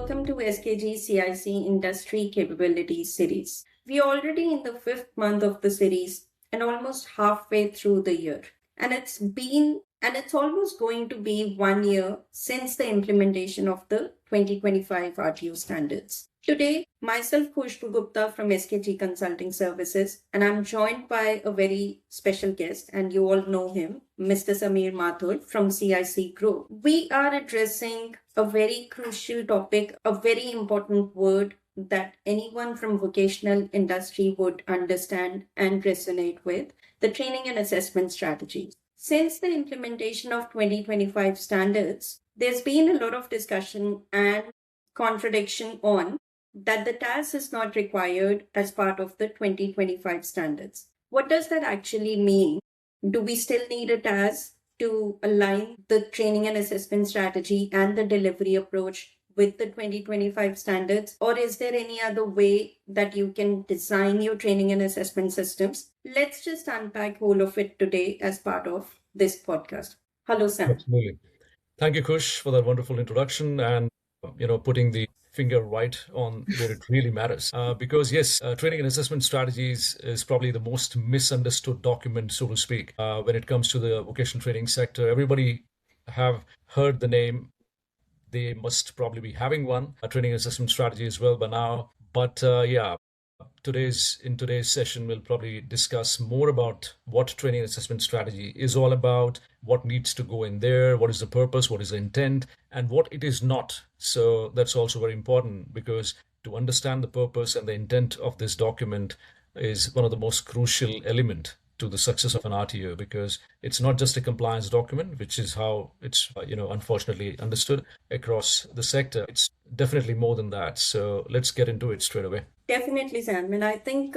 welcome to SKG CIC Industry Capabilities Series. We are already in the fifth month of the series and almost halfway through the year. And it's almost going to be 1 year since the implementation of the 2025 RTO standards. Today, myself, Khush Gupta from SKG Consulting Services, and I'm joined by a very special guest, and you all know him, Mr. Sameer Mathur from CIC Group. We are addressing a very crucial topic, a very important word that anyone from vocational industry would understand and resonate with, the training and assessment strategies. Since the implementation of 2025 standards, there's been a lot of discussion and contradiction on that the TAS is not required as part of the 2025 standards. What does that actually mean? Do we still need a TAS to align the training and assessment strategy and the delivery approach with the 2025 standards? Or is there any other way that you can design your training and assessment systems? Let's just unpack all of it today as part of this podcast. Hello, Sam. Absolutely. Thank you, Kush, for that wonderful introduction and putting the finger right on where it really matters. Because yes, training and assessment strategies is probably the most misunderstood document, so to speak, when it comes to the vocational training sector. Everybody have heard the name. They must probably be having one, a training and assessment strategy as well by now. But in today's session, we'll probably discuss more about what training and assessment strategy is all about, what needs to go in there, what is the purpose, what is the intent, and what it is not. So that's also very important, because to understand the purpose and the intent of this document is one of the most crucial element to the success of an RTO, because it's not just a compliance document, which is how it's unfortunately understood across the sector. It's definitely more than that. So let's get into it straight away. Definitely, Sam. And I think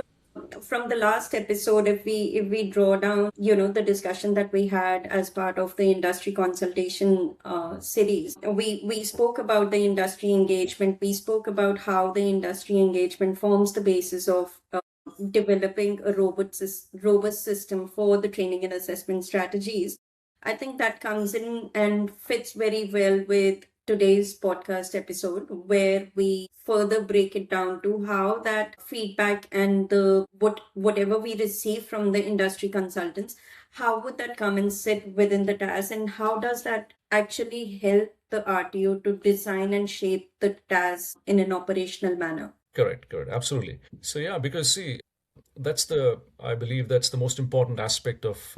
from the last episode, if we draw down, the discussion that we had as part of the industry consultation series, we spoke about the industry engagement. We spoke about how the industry engagement forms the basis of developing a robust system for the training and assessment strategies. I think that comes in and fits very well with today's podcast episode, where we further break it down to how that feedback and whatever we receive from the industry consultants, how would that come and sit within the TAS, and how does that actually help the RTO to design and shape the TAS in an operational manner. Correct, absolutely. So yeah, because see, I believe that's the most important aspect of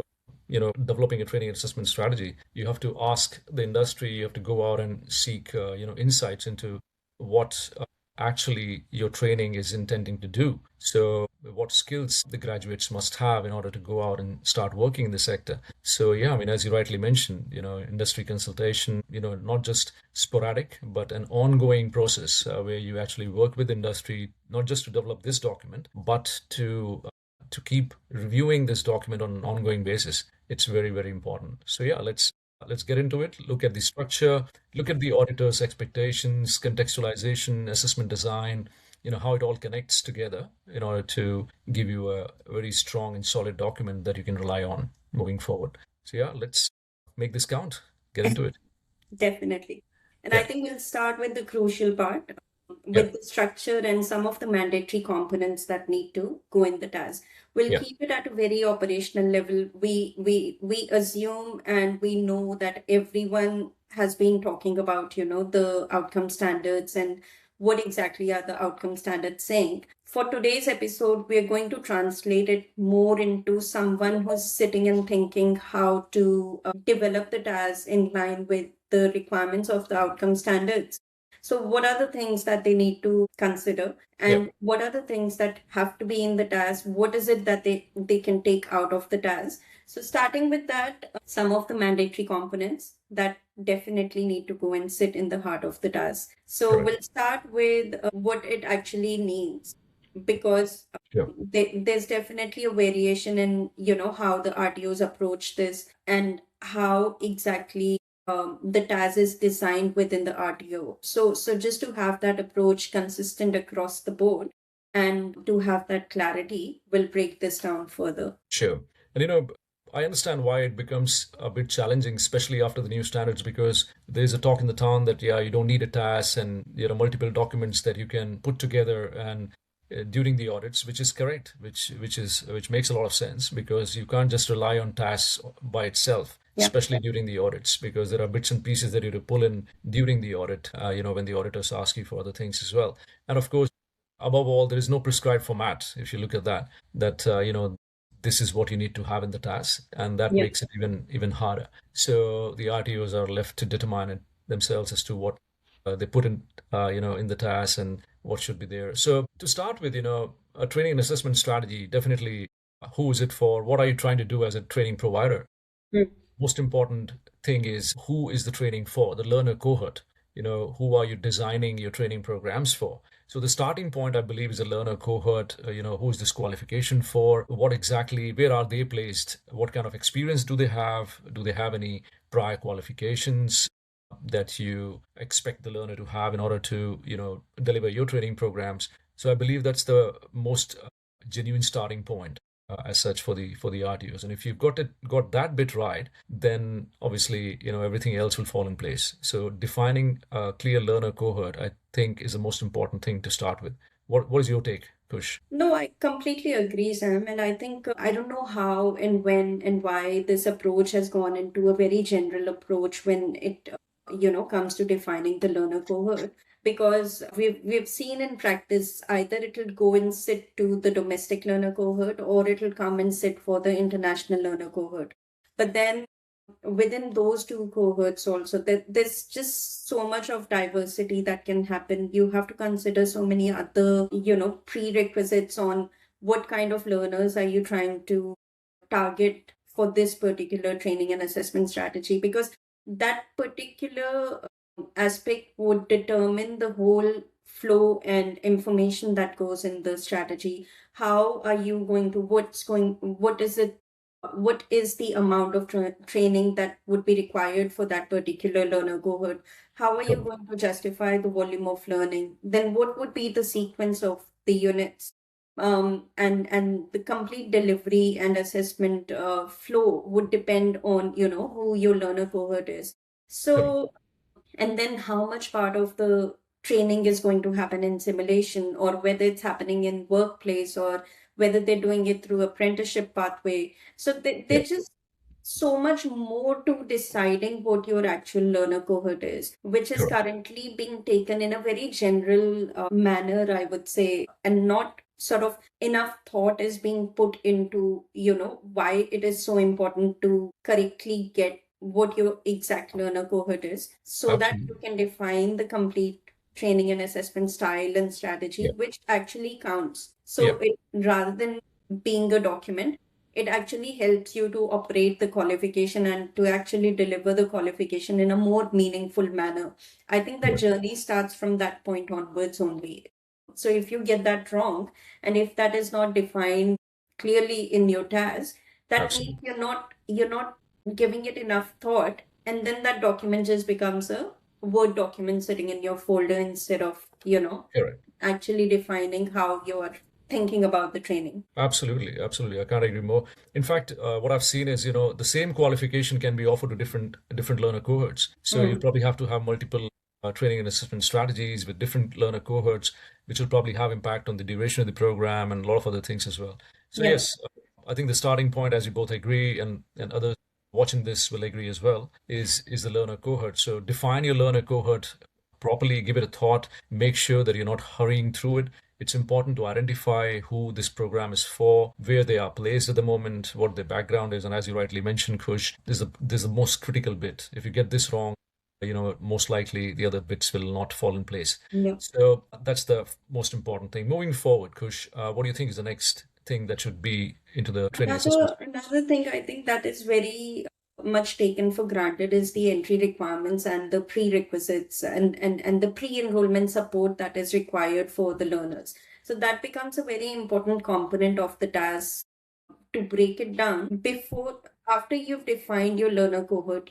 developing a training and assessment strategy. You have to ask the industry, you have to go out and seek insights into what actually your training is intending to do. So what skills the graduates must have in order to go out and start working in the sector. So yeah, I mean, as you rightly mentioned, industry consultation, not just sporadic, but an ongoing process where you actually work with industry, not just to develop this document, but to keep reviewing this document on an ongoing basis. It's very, very important. So yeah, let's get into it. Look at the structure, look at the auditor's expectations, contextualization, assessment design, how it all connects together in order to give you a very strong and solid document that you can rely on moving forward. So yeah, let's make this count. Get into it. Definitely. And Yeah. I think we'll start with the crucial part, Yeah. with the structure and some of the mandatory components that need to go in the TAS. We'll Yeah. keep it at a very operational level. We assume and we know that everyone has been talking about, the outcome standards and what exactly are the outcome standards saying. For today's episode, we're going to translate it more into someone who's sitting and thinking how to develop the TAS in line with the requirements of the outcome standards. So what are the things that they need to consider, and what are the things that have to be in the TAS? What is it that they can take out of the TAS? So starting with that, some of the mandatory components that definitely need to go and sit in the heart of the TAS. So Correct. we'll start with what it actually means, because there's definitely a variation in, how the RTOs approach this and how exactly the TAS is designed within the RTO. So just to have that approach consistent across the board and to have that clarity, we'll break this down further. Sure. And I understand why it becomes a bit challenging, especially after the new standards, because there's a talk in the town that, yeah, you don't need a task and, multiple documents that you can put together and during the audits, which is correct, which makes a lot of sense because you can't just rely on tasks by itself, Yeah. especially during the audits, because there are bits and pieces that you have to pull in during the audit, when the auditors ask you for other things as well. And of course, above all, there is no prescribed format. If you look at that this is what you need to have in the task, and that Yeah. makes it even harder. So the RTOs are left to determine it themselves as to what they put in in the task and what should be there. So to start with, a training and assessment strategy, definitely, who is it for? What are you trying to do as a training provider? Mm. Most important thing is, who is the training for? The learner cohort. Who are you designing your training programs for? So the starting point, I believe, is a learner cohort. Who is this qualification for? What exactly, where are they placed? What kind of experience do they have? Do they have any prior qualifications that you expect the learner to have in order to, deliver your training programs? So I believe that's the most genuine starting point, as such, for the RTOs. And if you've got that bit right, then obviously, everything else will fall in place. So defining a clear learner cohort, I think, is the most important thing to start with. What is your take, Kush? No, I completely agree, Sam. And I think I don't know how and when and why this approach has gone into a very general approach when it, comes to defining the learner cohort. Because we've seen in practice either it'll go and sit to the domestic learner cohort or it'll come and sit for the international learner cohort. But then within those two cohorts also there's just so much of diversity that can happen. You have to consider so many other prerequisites on what kind of learners are you trying to target for this particular training and assessment strategy, because that particular aspect would determine the whole flow and information that goes in the strategy. How are you going to what is it, what is the amount of training that would be required for that particular learner cohort? How are you Sure. going to justify the volume of learning? Then what would be the sequence of the units? And the complete delivery and assessment flow would depend on who your learner cohort is. Correct. So, and then how much part of the training is going to happen in simulation, or whether it's happening in workplace, or whether they're doing it through apprenticeship pathway. So Yeah. there's just so much more to deciding what your actual learner cohort is, which is Correct. currently being taken in a very general manner, I would say, and not sort of enough thought is being put into, why it is so important to correctly get what your exact learner cohort is so that you Absolutely. can define the complete training and assessment style and Yeah. strategy, which actually counts. Yeah. So it, rather than being a document, it actually helps you to operate the qualification and to actually deliver the qualification in a more meaningful manner. I think that Correct. journey starts from that point onwards only. So if you get that wrong, and if that is not defined clearly in your task, that means Absolutely. you're not giving it enough thought, and then that document just becomes a Word document sitting in your folder instead of, Correct. actually defining how you're thinking about the training. Absolutely, absolutely. I can't agree more. In fact, what I've seen is, the same qualification can be offered to different learner cohorts. So you Mm. probably have to have multiple training and assessment strategies with different learner cohorts, which will probably have impact on the duration of the program and a lot of other things as well. So Yeah. yes, I think the starting point, as you both agree, and others watching this will agree as well, is the learner cohort. So define your learner cohort properly, give it a thought, make sure that you're not hurrying through it. It's important to identify who this program is for, where they are placed at the moment, what their background is, and as you rightly mentioned, Kush, this is the most critical bit. If you get this wrong, most likely the other bits will not fall in place. Yeah. So that's the most important thing. Moving forward, Kush, what do you think is the next thing that should be into the training assessment? Another thing I think that is very much taken for granted is the entry requirements and the prerequisites and the pre-enrollment support that is required for the learners. So that becomes a very important component of the task to break it down before after you've defined your learner cohort.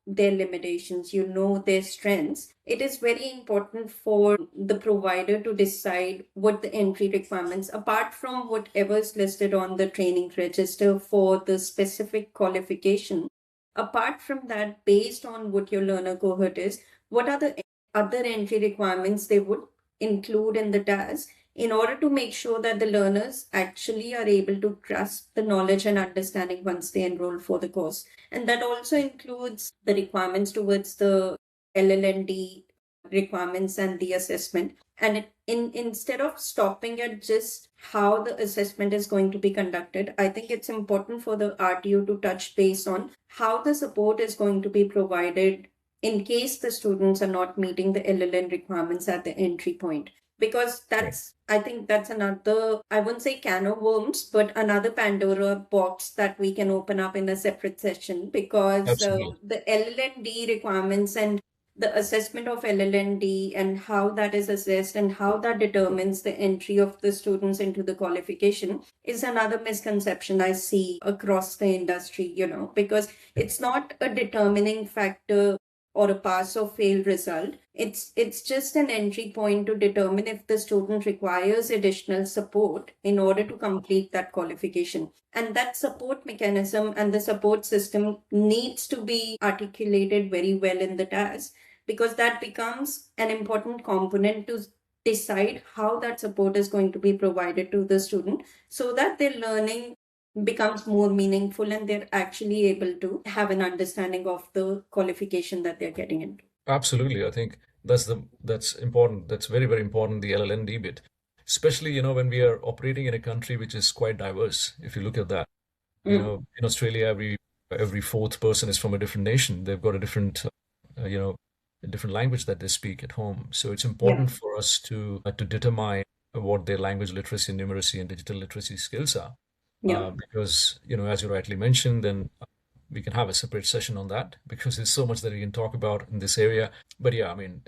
their limitations, you know their strengths, it is very important for the provider to decide what the entry requirements, apart from whatever is listed on the training register for the specific qualification. Apart from that, based on what your learner cohort is, what are the other entry requirements they would include in the task in order to make sure that the learners actually are able to trust the knowledge and understanding once they enroll for the course. And that also includes the requirements towards the LLND requirements and the assessment. And instead of stopping at just how the assessment is going to be conducted, I think it's important for the RTO to touch base on how the support is going to be provided in case the students are not meeting the LLN requirements at the entry point. Because I think that's another, I wouldn't say can of worms, but another Pandora box that we can open up in a separate session, because the LLND requirements and the assessment of LLND and how that is assessed and how that determines the entry of the students into the qualification is another misconception I see across the industry, because it's not a determining factor or a pass or fail result. It's just an entry point to determine if the student requires additional support in order to complete that qualification. And that support mechanism and the support system needs to be articulated very well in the task, because that becomes an important component to decide how that support is going to be provided to the student so that their learning becomes more meaningful and they're actually able to have an understanding of the qualification that they're getting into. Absolutely. I think that's important. That's very, very important, the LLND bit. Especially, when we are operating in a country which is quite diverse. If you look at that, in Australia, every fourth person is from a different nation. They've got a different, a different language that they speak at home. So it's important for us to determine what their language literacy, numeracy, and digital literacy skills are. Because, as you rightly mentioned, then we can have a separate session on that, because there's so much that we can talk about in this area. But yeah, I mean,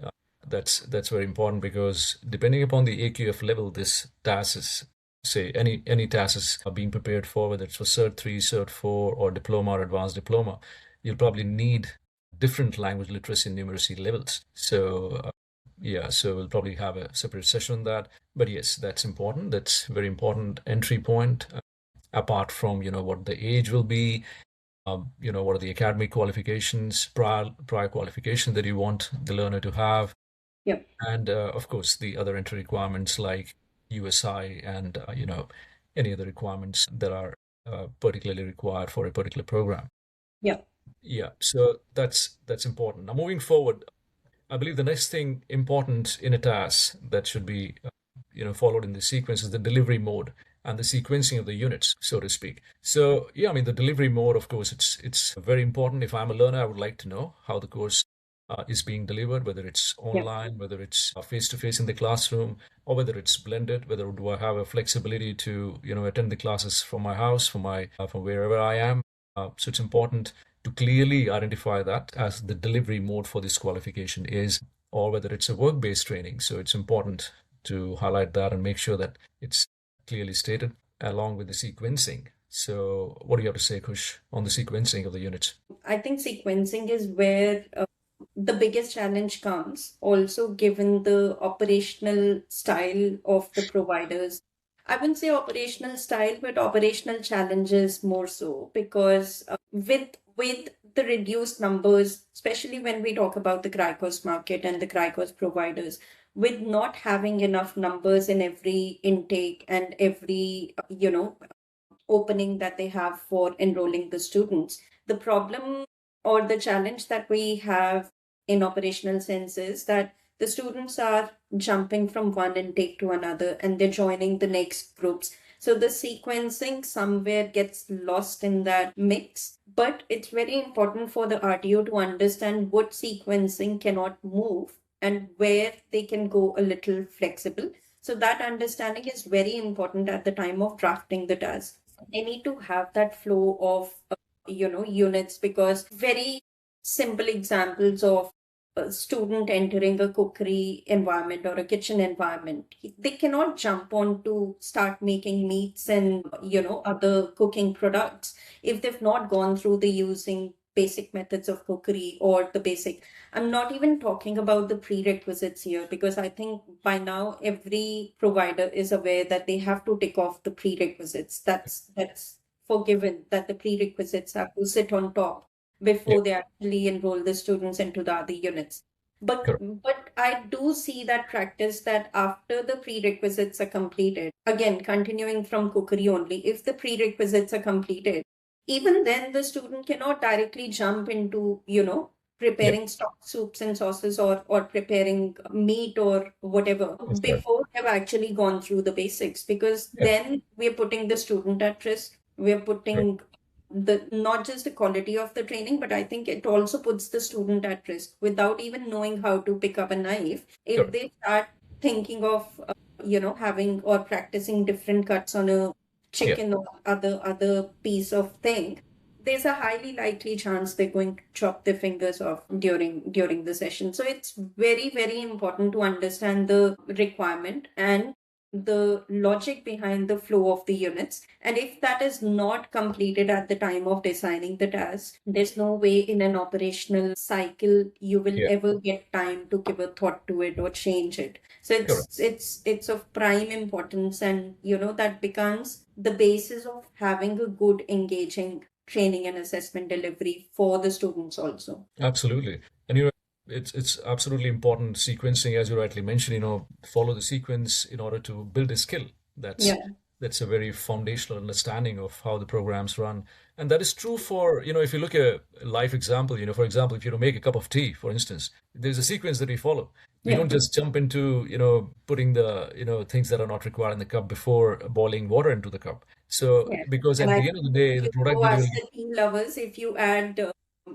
that's very important, because depending upon the AQF level, this task is, say, any tasks are being prepared for, whether it's for Cert 3, Cert 4, or diploma or advanced diploma, you'll probably need different language literacy and numeracy levels. So so we'll probably have a separate session on that. But yes, that's important. That's very important entry point. Apart from what the age will be, what are the academic qualifications, prior qualification that you want the learner to have, and of course the other entry requirements like USI and any other requirements that are particularly required for a particular program. So that's important. Now, moving forward, I believe the next thing important in a task that should be followed in the sequence is the delivery mode and the sequencing of the units, so to speak. So yeah, I mean, the delivery mode, of course, it's very important. If I'm a learner, I would like to know how the course is being delivered, whether it's online, whether it's face-to-face in the classroom, or whether it's blended, whether do I have a flexibility to attend the classes from my house, from wherever I am. So it's important to clearly identify that as the delivery mode for this qualification is, or whether it's a work-based training. So it's important to highlight that and make sure that it's clearly stated, along with the sequencing. So what do you have to say, Khush, on the sequencing of the units? I think sequencing is where the biggest challenge comes, also given the operational style of the providers. I wouldn't say operational style, but operational challenges more so, because with the reduced numbers, especially when we talk about the Cricos market and the Cricos providers, with not having enough numbers in every intake and every opening that they have for enrolling the students, the problem or the challenge that we have in operational sense is that the students are jumping from one intake to another and they're joining the next groups. So the sequencing somewhere gets lost in that mix. But it's very important for the RTO to understand what sequencing cannot move and where they can go a little flexible. So that understanding is very important at the time of drafting the task. They need to have that flow of units, because very simple examples of a student entering a cookery environment or a kitchen environment, they cannot jump on to start making meats and other cooking products if they've not gone through the using basic methods of cookery or the basic. I'm not even talking about the prerequisites here because I think by now every provider is aware that they have to tick off the prerequisites. That's forgiven that the prerequisites have to sit on top Yeah, before they actually enroll the students into the other units. But correct. but I do see that practice that after the prerequisites are completed, again continuing from cookery only, if the prerequisites are completed, even then the student cannot directly jump into, Yeah, preparing stock soups and sauces or preparing meat or whatever that's right. before they've actually gone through the basics, because Yeah, then we're putting the student at risk. We're correct. putting the not just the quality of the training, but I think it also puts the student at risk without even knowing how to pick up a knife. If Correct. they start thinking of, having or practicing different cuts on a Yeah, chicken or other piece of thing, there's a highly likely chance they're going to chop their fingers off during the session. So it's very, very important to understand the requirement and the logic behind the flow of the units. And if that is not completed at the time of designing the task, there's no way in an operational cycle you will yeah, ever get time to give a thought to it or change it. So correct. it's of prime importance, and that becomes the basis of having a good engaging training and assessment delivery for the students also. Absolutely. And it's absolutely important sequencing, as you rightly mentioned, follow the sequence in order to build a skill. That's Yeah, that's a very foundational understanding of how the programs run. And that is true for, if you look at a life example, for example, if you make a cup of tea, for instance, there's a sequence that we follow. We yeah, don't just jump into, putting the, things that are not required in the cup before boiling water into the cup. So, yeah. because And at I the end think of the if day, the you go productivity will ask get, the tea lovers, if you add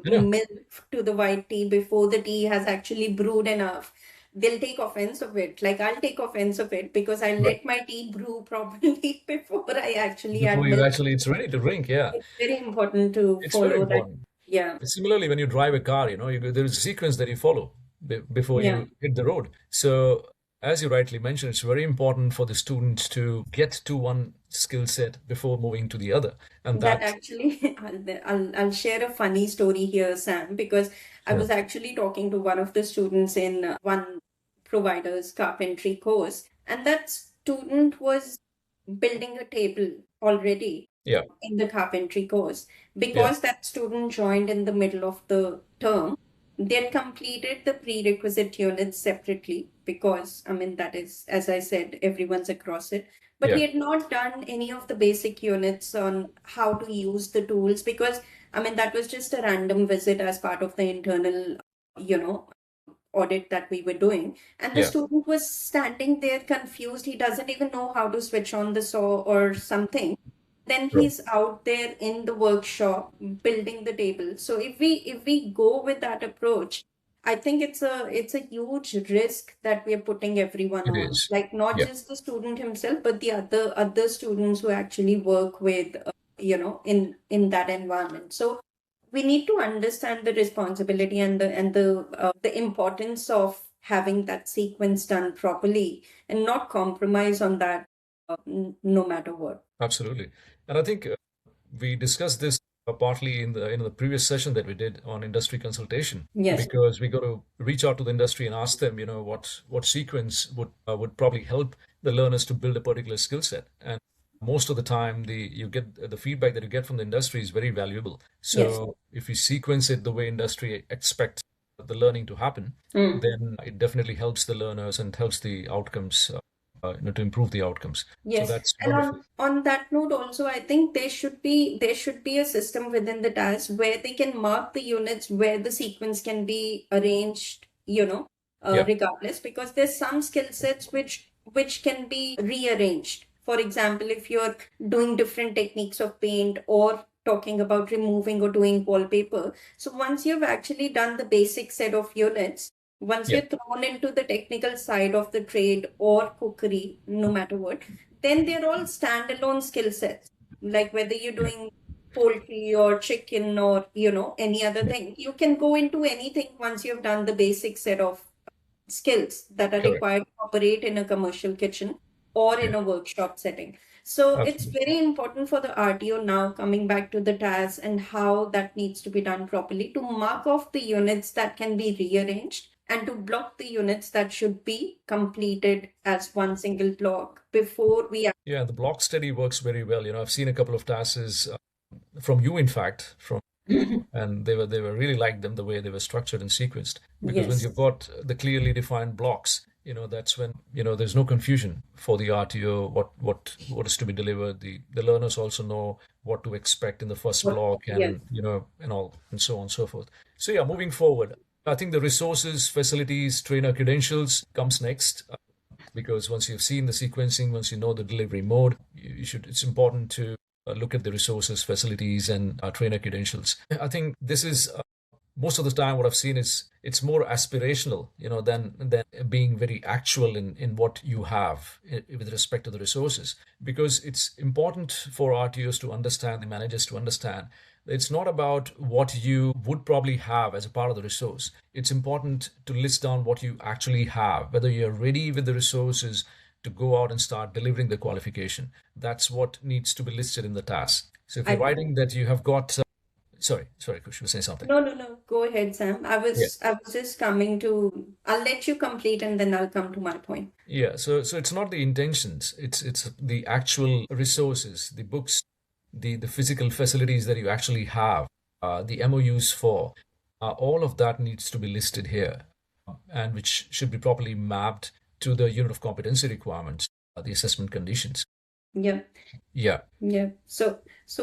you know, milk to the white tea before the tea has actually brewed enough, they'll take offense of it. Like I'll take offense of it because I right. let my tea brew properly before I actually Before add you milk. actually, it's ready to drink. Yeah, It's very important to it's very follow that. important. Yeah, Similarly, when you drive a car, there's a sequence that you follow before yeah. you hit the road. So, as you rightly mentioned, it's very important for the students to get to one skill set before moving to the other. And That that, actually, I'll share a funny story here, Sam, because I yeah, was actually talking to one of the students in one provider's carpentry course, and that student was building a table already yeah, in the carpentry course. yeah, Because that student joined in the middle of the term, they had completed the prerequisite units separately because, I mean, that is, as I said, everyone's across it. But yeah, he had not done any of the basic units on how to use the tools because, I mean, that was just a random visit as part of the internal, you know, audit that we were doing. And the yeah, student was standing there confused. He doesn't even know how to switch on the saw or something. Then right. he's out there in the workshop building the table. So if we go with that approach, I think it's a huge risk that we're putting everyone It on. is. Like not Yeah, just the student himself, but the other students who actually work with in that environment. So we need to understand the responsibility and the importance of having that sequence done properly and not compromise on that no matter what. absolutely. And I think we discussed this partly in the previous session that we did on industry consultation, Yes, because we got to reach out to the industry and ask them, what sequence would probably help the learners to build a particular skill set. And most of the time, the feedback that you get from the industry is very valuable. yes. So if you sequence it the way industry expects the learning to happen, Mm. then it definitely helps the learners and helps the outcomes, to improve the outcomes. So Yes, that's and wonderful. on that note also, I think there should be a system within the task where they can mark the units where the sequence can be arranged, Yeah, regardless, because there's some skill sets which can be rearranged. For example, if you're doing different techniques of paint or talking about removing or doing wallpaper, so once you've actually done the basic set of units, once yeah, you're thrown into the technical side of the trade or cookery, no matter what, then they're all standalone skill sets. Like whether you're yeah, doing poultry or chicken or, any other yeah. thing, you can go into anything once you've done the basic set of skills that are Correct. required to operate in a commercial kitchen or Yeah. in a workshop setting. So it's Absolutely. very important for the RTO now, coming back to the task and how that needs to be done properly, to mark off the units that can be rearranged and to block the units that should be completed as one single block before we. Yeah, the block study works very well. I've seen a couple of tasks from you, in fact, and they were really liked them the way they were structured and sequenced. Because when Yes. you've got the clearly defined blocks, that's when there's no confusion for the RTO what is to be delivered. The learners also know what to expect in the first block, Yes. and and all, and so on and so forth. So yeah, moving forward, I think the resources, facilities, trainer credentials comes next. Because once you've seen the sequencing, once you know the delivery mode, it's important to look at the resources, facilities, and trainer credentials. I think this is most of the time what I've seen is it's more aspirational, than being very actual in what you have with respect to the resources. Because it's important for RTOs to understand, the managers to understand, it's not about what you would probably have as a part of the resource. It's important to list down what you actually have, whether you're ready with the resources to go out and start delivering the qualification. That's what needs to be listed in the task. So if you're I writing that you have got, sorry, Kush, you were saying something. No, no, no. Go ahead, Sam. I Yeah. was I was just coming to. I'll let you complete and then I'll come to my point. Yeah, so it's not the intentions, it's the actual resources, the books, the physical facilities that you actually have, the MOUs for, all of that needs to be listed here, and which should be properly mapped to the unit of competency requirements, the assessment conditions. Yeah, Yeah, yeah. So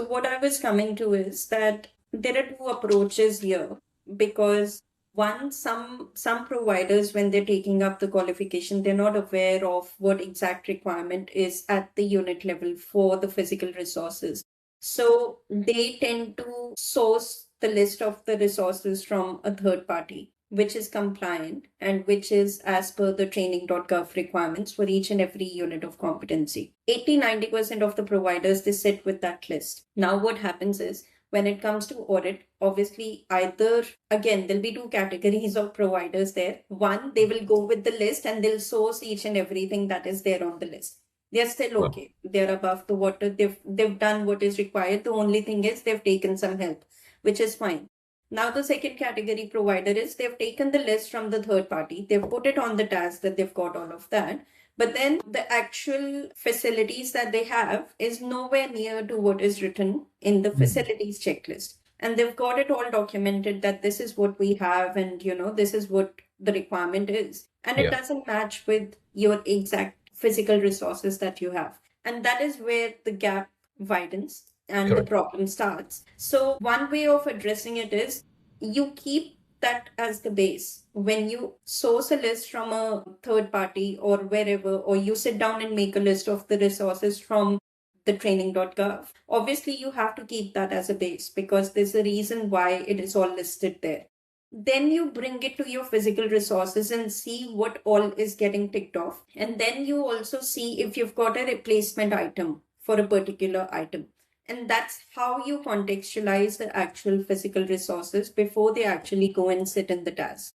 what I was coming to is that there are two approaches here, because one, some providers, when they're taking up the qualification, they're not aware of what exact requirement is at the unit level for the physical resources. So they tend to source the list of the resources from a third party, which is compliant and which is as per the training.gov requirements for each and every unit of competency. 80-90% of the providers, they sit with that list. Now what happens is, when it comes to audit, obviously, either, again, there'll be two categories of providers there. One, they will go with the list and they'll source each and everything that is there on the list. They're still well, okay. They're above the water. They've done what is required. The only thing is they've taken some help, which is fine. Now the second category provider is, they've taken the list from the third party. They've put it on the task that they've got all of that. But then the actual facilities that they have is nowhere near to what is written in the facilities checklist. And they've got it all documented that this is what we have, and this is what the requirement is. And it yeah, doesn't match with your exact physical resources that you have. And that is where the gap widens and the correct. problem starts. So one way of addressing it is, you keep that as the base. When you source a list from a third party or wherever, or you sit down and make a list of the resources from the training.gov, obviously you have to keep that as a base, because there's a reason why it is all listed there. Then you bring it to your physical resources and see what all is getting ticked off. And then you also see if you've got a replacement item for a particular item. And that's how you contextualize the actual physical resources before they actually go and sit in the task.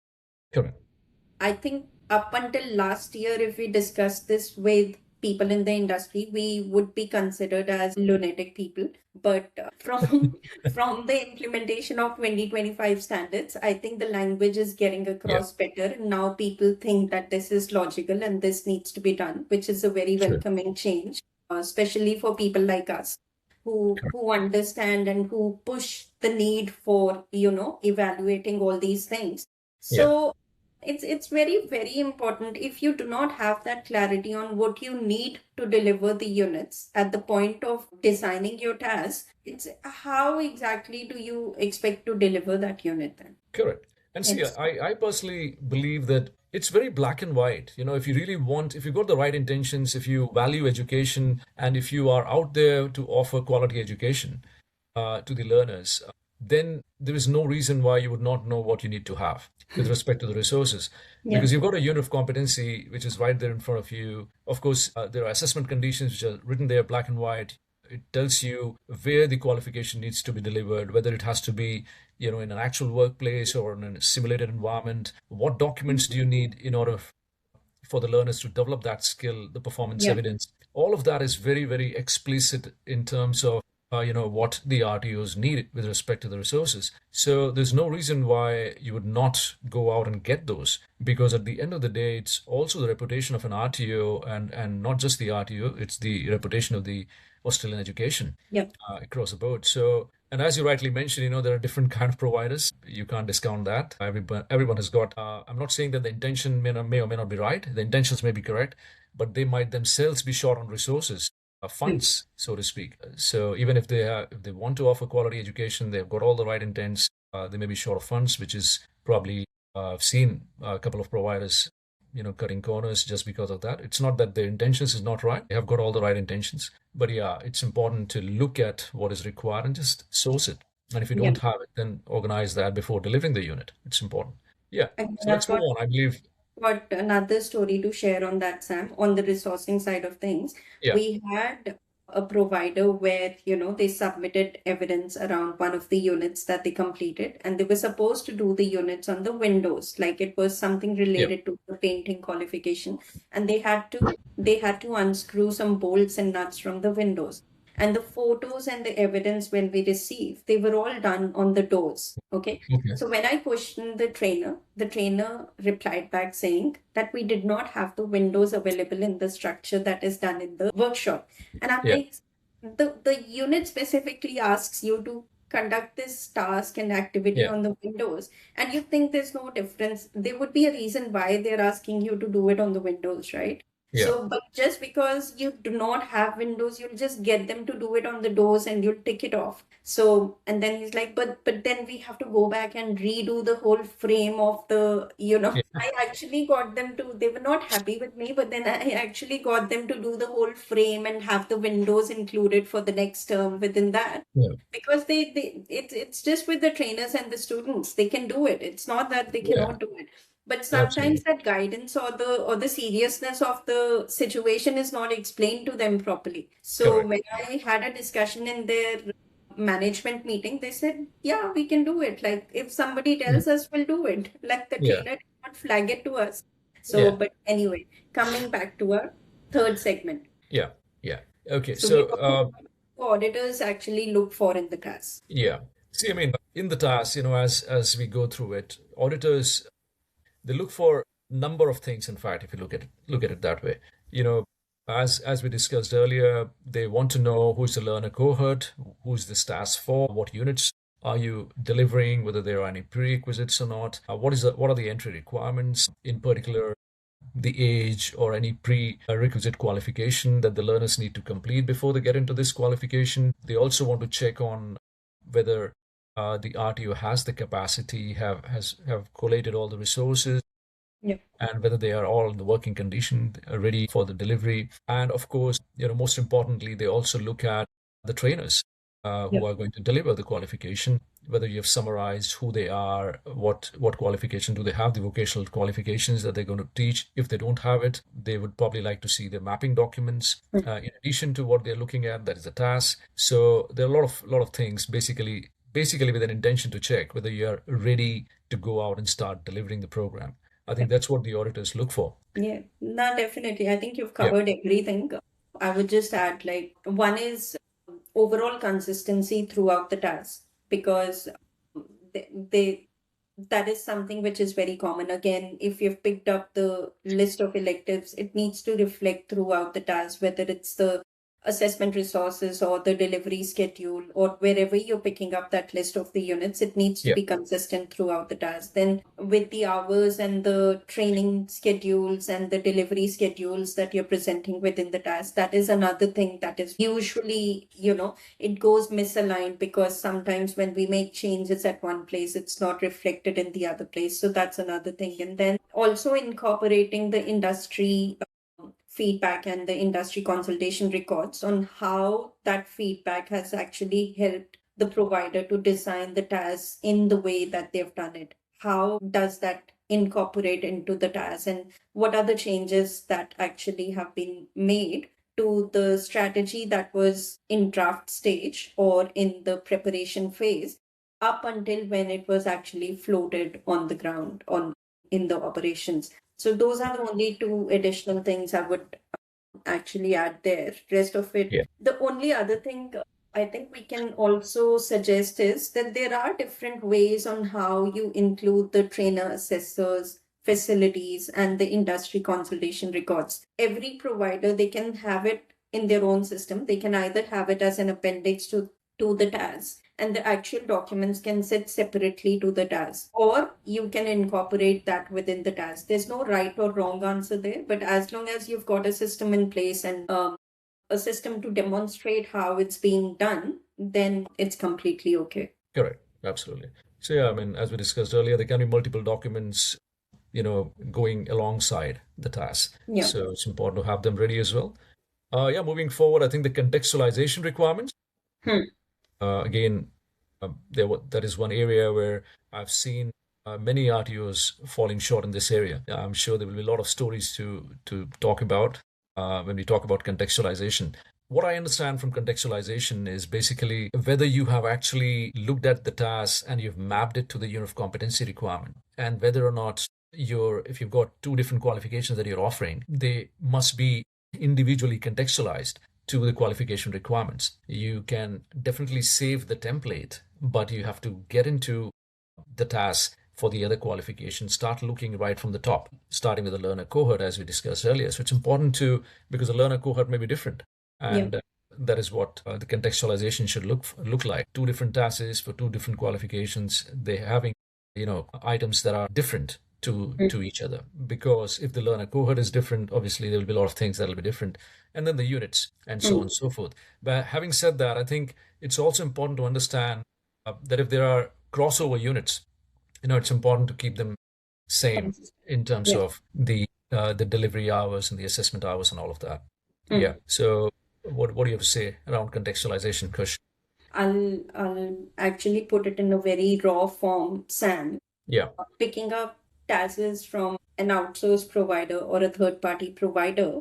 Correct. I think up until last year, if we discussed this with people in the industry, we would be considered as lunatic people. But from the implementation of 2025 standards, I think the language is getting Yeah, across better. Now people think that this is logical and this needs to be done, which is a very sure. welcoming change, especially for people like us who understand and who push the need for evaluating all these things. Yeah. So it's very, very important. If you do not have that clarity on what you need to deliver the units at the point of designing your task, it's how exactly do you expect to deliver that unit then? Correct. And see, It's I personally believe that it's very black and white. If you really want, if you've got the right intentions, if you value education, and if you are out there to offer quality education to the learners, then there is no reason why you would not know what you need to have with respect to the resources. yeah. Because you've got a unit of competency which is right there in front of you. Of course, there are assessment conditions which are written there black and white. It tells you where the qualification needs to be delivered, whether it has to be, in an actual workplace or in a simulated environment. What documents do you need in order for the learners to develop that skill, the performance Yeah. evidence? all of that is very, very explicit in terms of what the RTOs need with respect to the resources. So there's no reason why you would not go out and get those, because at the end of the day, it's also the reputation of an RTO, and not just the RTO, it's the reputation of the Australian education Yep. across the board. So, and as you rightly mentioned, there are different kind of providers. You can't discount that. Everyone has got. I'm not saying that the intention may or may not be right. The intentions may be correct, but they might themselves be short on resources, funds, so to speak. So even if they want to offer quality education, they've got all the right intents. They may be short of funds, which is probably I've seen a couple of providers, cutting corners just because of that. It's not that their intentions is not right. They have got all the right intentions, but yeah, it's important to look at what is required and just source it. And if you Yeah. don't have it, then organize that before delivering the unit. It's important. Yeah. And So I've let's move got on. I believe. another story to share on that, Sam, on the resourcing side of things. Yeah. We had a provider where, they submitted evidence around one of the units that they completed, and they were supposed to do the units on the windows, like it was something Yeah. related to the painting qualification, and they had to unscrew some bolts and nuts from the windows. And the photos and the evidence when we received, they were all done on the doors. Okay. Okay. So when I questioned the trainer replied back saying that we did not have the windows available in the structure that is done in the workshop. And I'm Yeah. like, the unit specifically asks you to conduct this task and activity Yeah. on the windows, and you think there's no difference. There would be a reason why they're asking you to do it on the windows, right? Yeah. So, but just because you do not have windows, you'll just get them to do it on the doors and you'll tick it off. So, and then he's like, but then we have to go back and redo the whole frame of Yeah. I actually got them to, they were not happy with me, but then I actually got them to do the whole frame and have the windows included for the next term within that. Yeah. Because it's just with the trainers and the students, they can do it. It's not that they Yeah. cannot do it. But sometimes Absolutely. that guidance or the seriousness of the situation is not explained to them properly. So Correct. when I had a discussion in their management meeting, they said, yeah, we can do it. Like if somebody Yeah. tells us, we'll do it. Like the Yeah. trainer did not flag it to us. So, Yeah. but anyway, coming back to our third segment. Yeah. Yeah. Okay. So we're So, talking about what auditors actually look for in the class. yeah. See, I mean, in the task, as we go through it, auditors, they look for number of things. In fact, if you look at it that way, you know, as we discussed earlier, they want to know who's the learner cohort, who's this task for, what units are you delivering, whether there are any prerequisites or not, what are the entry requirements, in particular the age or any prerequisite qualification that the learners need to complete before they get into this qualification. They also want to check on whether the RTO has the capacity, have collated all the resources, Yep. and whether they are all in the working condition, ready for the delivery. And of course, most importantly, they also look at the trainers who Yep. are going to deliver the qualification, whether you have summarized who they are, what qualification do they have, the vocational qualifications that they're going to teach. If they don't have it, they would probably like to see the mapping documents in addition to what they're looking at, that is the task. So there are a lot of things basically with an intention to check whether you are ready to go out and start delivering the program. I think that's what the auditors look for. Yeah, no, definitely. I think you've Yeah. covered everything. I would just add, like, one is overall consistency throughout the task because they that is something which is very common. Again, if you've picked up the list of electives, it needs to reflect throughout the task, whether it's the assessment resources or the delivery schedule or wherever you're picking up that list of the units, it needs to Yeah. be consistent throughout the task. Then with the hours and the training schedules and the delivery schedules that you're presenting within the task, that is another thing that is usually, it goes misaligned because sometimes when we make changes at one place, it's not reflected in the other place. So that's another thing. And then also incorporating the industry feedback and the industry consultation records on how that feedback has actually helped the provider to design the task in the way that they've done it. How does that incorporate into the task, and what are the changes that actually have been made to the strategy that was in draft stage or in the preparation phase up until when it was actually floated on the ground on in the operations. So those are the only two additional things I would actually add there. Rest of it, Yeah. the only other thing I think we can also suggest is that there are different ways on how you include the trainer assessors, facilities, and the industry consultation records. Every provider, they can have it in their own system. They can either have it as an appendix to the TAS, and the actual documents can sit separately to the TAS, or you can incorporate that within the TAS. There's no right or wrong answer there, but as long as you've got a system in place and a system to demonstrate how it's being done, then it's completely okay. Correct. Absolutely. So yeah, I mean, as we discussed earlier, there can be multiple documents, going alongside the task. Yeah. So it's important to have them ready as well. Yeah, moving forward, I think the contextualization requirements. Hmm. Again, that is one area where I've seen many RTOs falling short in this area. I'm sure there will be a lot of stories to talk about when we talk about contextualization. What I understand from contextualization is basically whether you have actually looked at the task and you've mapped it to the unit of competency requirement, and whether or not if you've got two different qualifications that you're offering, they must be individually contextualized to the qualification requirements. You can definitely save the template, but you have to get into the task for the other qualifications, start looking right from the top, starting with the learner cohort, as we discussed earlier. So it's important because the learner cohort may be different. Yeah. And that is what the contextualization should look like. Two different tasks for two different qualifications. They having, items that are different to each other, because if the learner cohort is different, obviously there will be a lot of things that will be different, and then the units and so on and so forth. But having said that, I think it's also important to understand that if there are crossover units, it's important to keep them same in terms Yeah. of the delivery hours and the assessment hours and all of that. Hmm. Yeah. So what do you have to say around contextualization, Kush? I'll actually put it in a very raw form, Sam. Yeah. Picking up tasks from an outsourced provider or a third party provider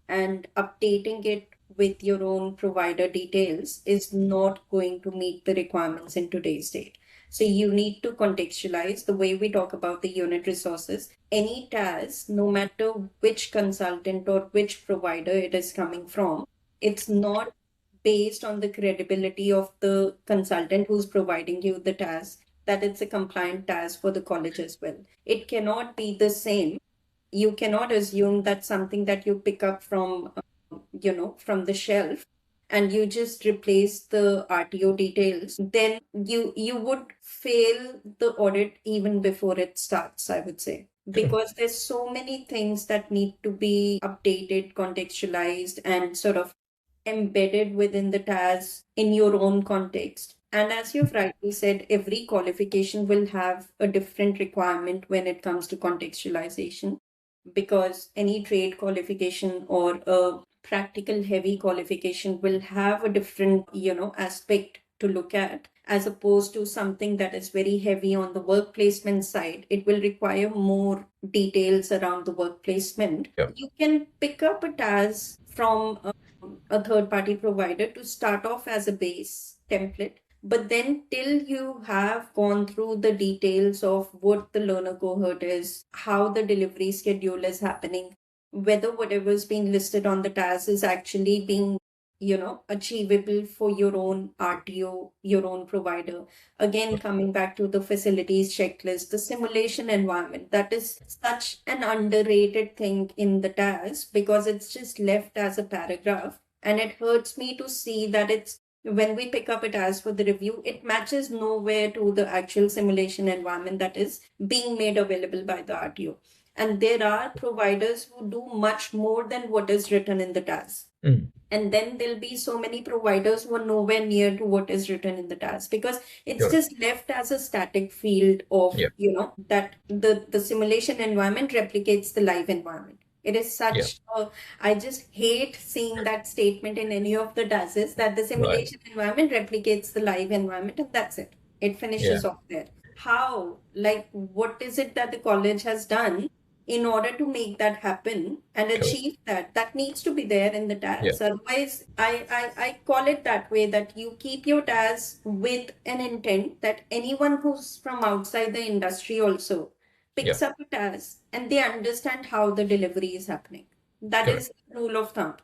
and updating it with your own provider details is not going to meet the requirements in today's date. So you need to contextualize the way we talk about the unit resources. Any task, no matter which consultant or which provider it is coming from, it's not based on the credibility of the consultant who's providing you the task, that it's a compliant task for the college as well. It cannot be the same. You cannot assume that something that you pick up from, from the shelf, and you just replace the RTO details, then you would fail the audit even before it starts, I would say. Because there's so many things that need to be updated, contextualized, and sort of embedded within the task in your own context. And as you've rightly said, every qualification will have a different requirement when it comes to contextualization, because any trade qualification or a practical heavy qualification will have a different, aspect to look at, as opposed to something that is very heavy on the work placement side. It will require more details around the work placement. Yeah. You can pick up a task from a third party provider to start off as a base template. But then, till you have gone through the details of what the learner cohort is, how the delivery schedule is happening, whether whatever is being listed on the task is actually being, achievable for your own RTO, your own provider. Again, coming back to the facilities checklist, the simulation environment, that is such an underrated thing in the task because it's just left as a paragraph. And it hurts me to see that when we pick up it as for the review, it matches nowhere to the actual simulation environment that is being made available by the RTO. And there are providers who do much more than what is written in the task. And then there'll be so many providers who are nowhere near to what is written in the task, because it's just left as a static field of, that the simulation environment replicates the live environment. It is such I just hate seeing that statement in any of the tasks, that the simulation environment replicates the live environment, and that's it. It finishes off there. How? Like, what is it that the college has done in order to make that happen and achieve that? That needs to be there in the task. Otherwise, I call it that way, that you keep your task with an intent that anyone who's from outside the industry also picks up a task and they understand how the delivery is happening. That is the rule of thumb.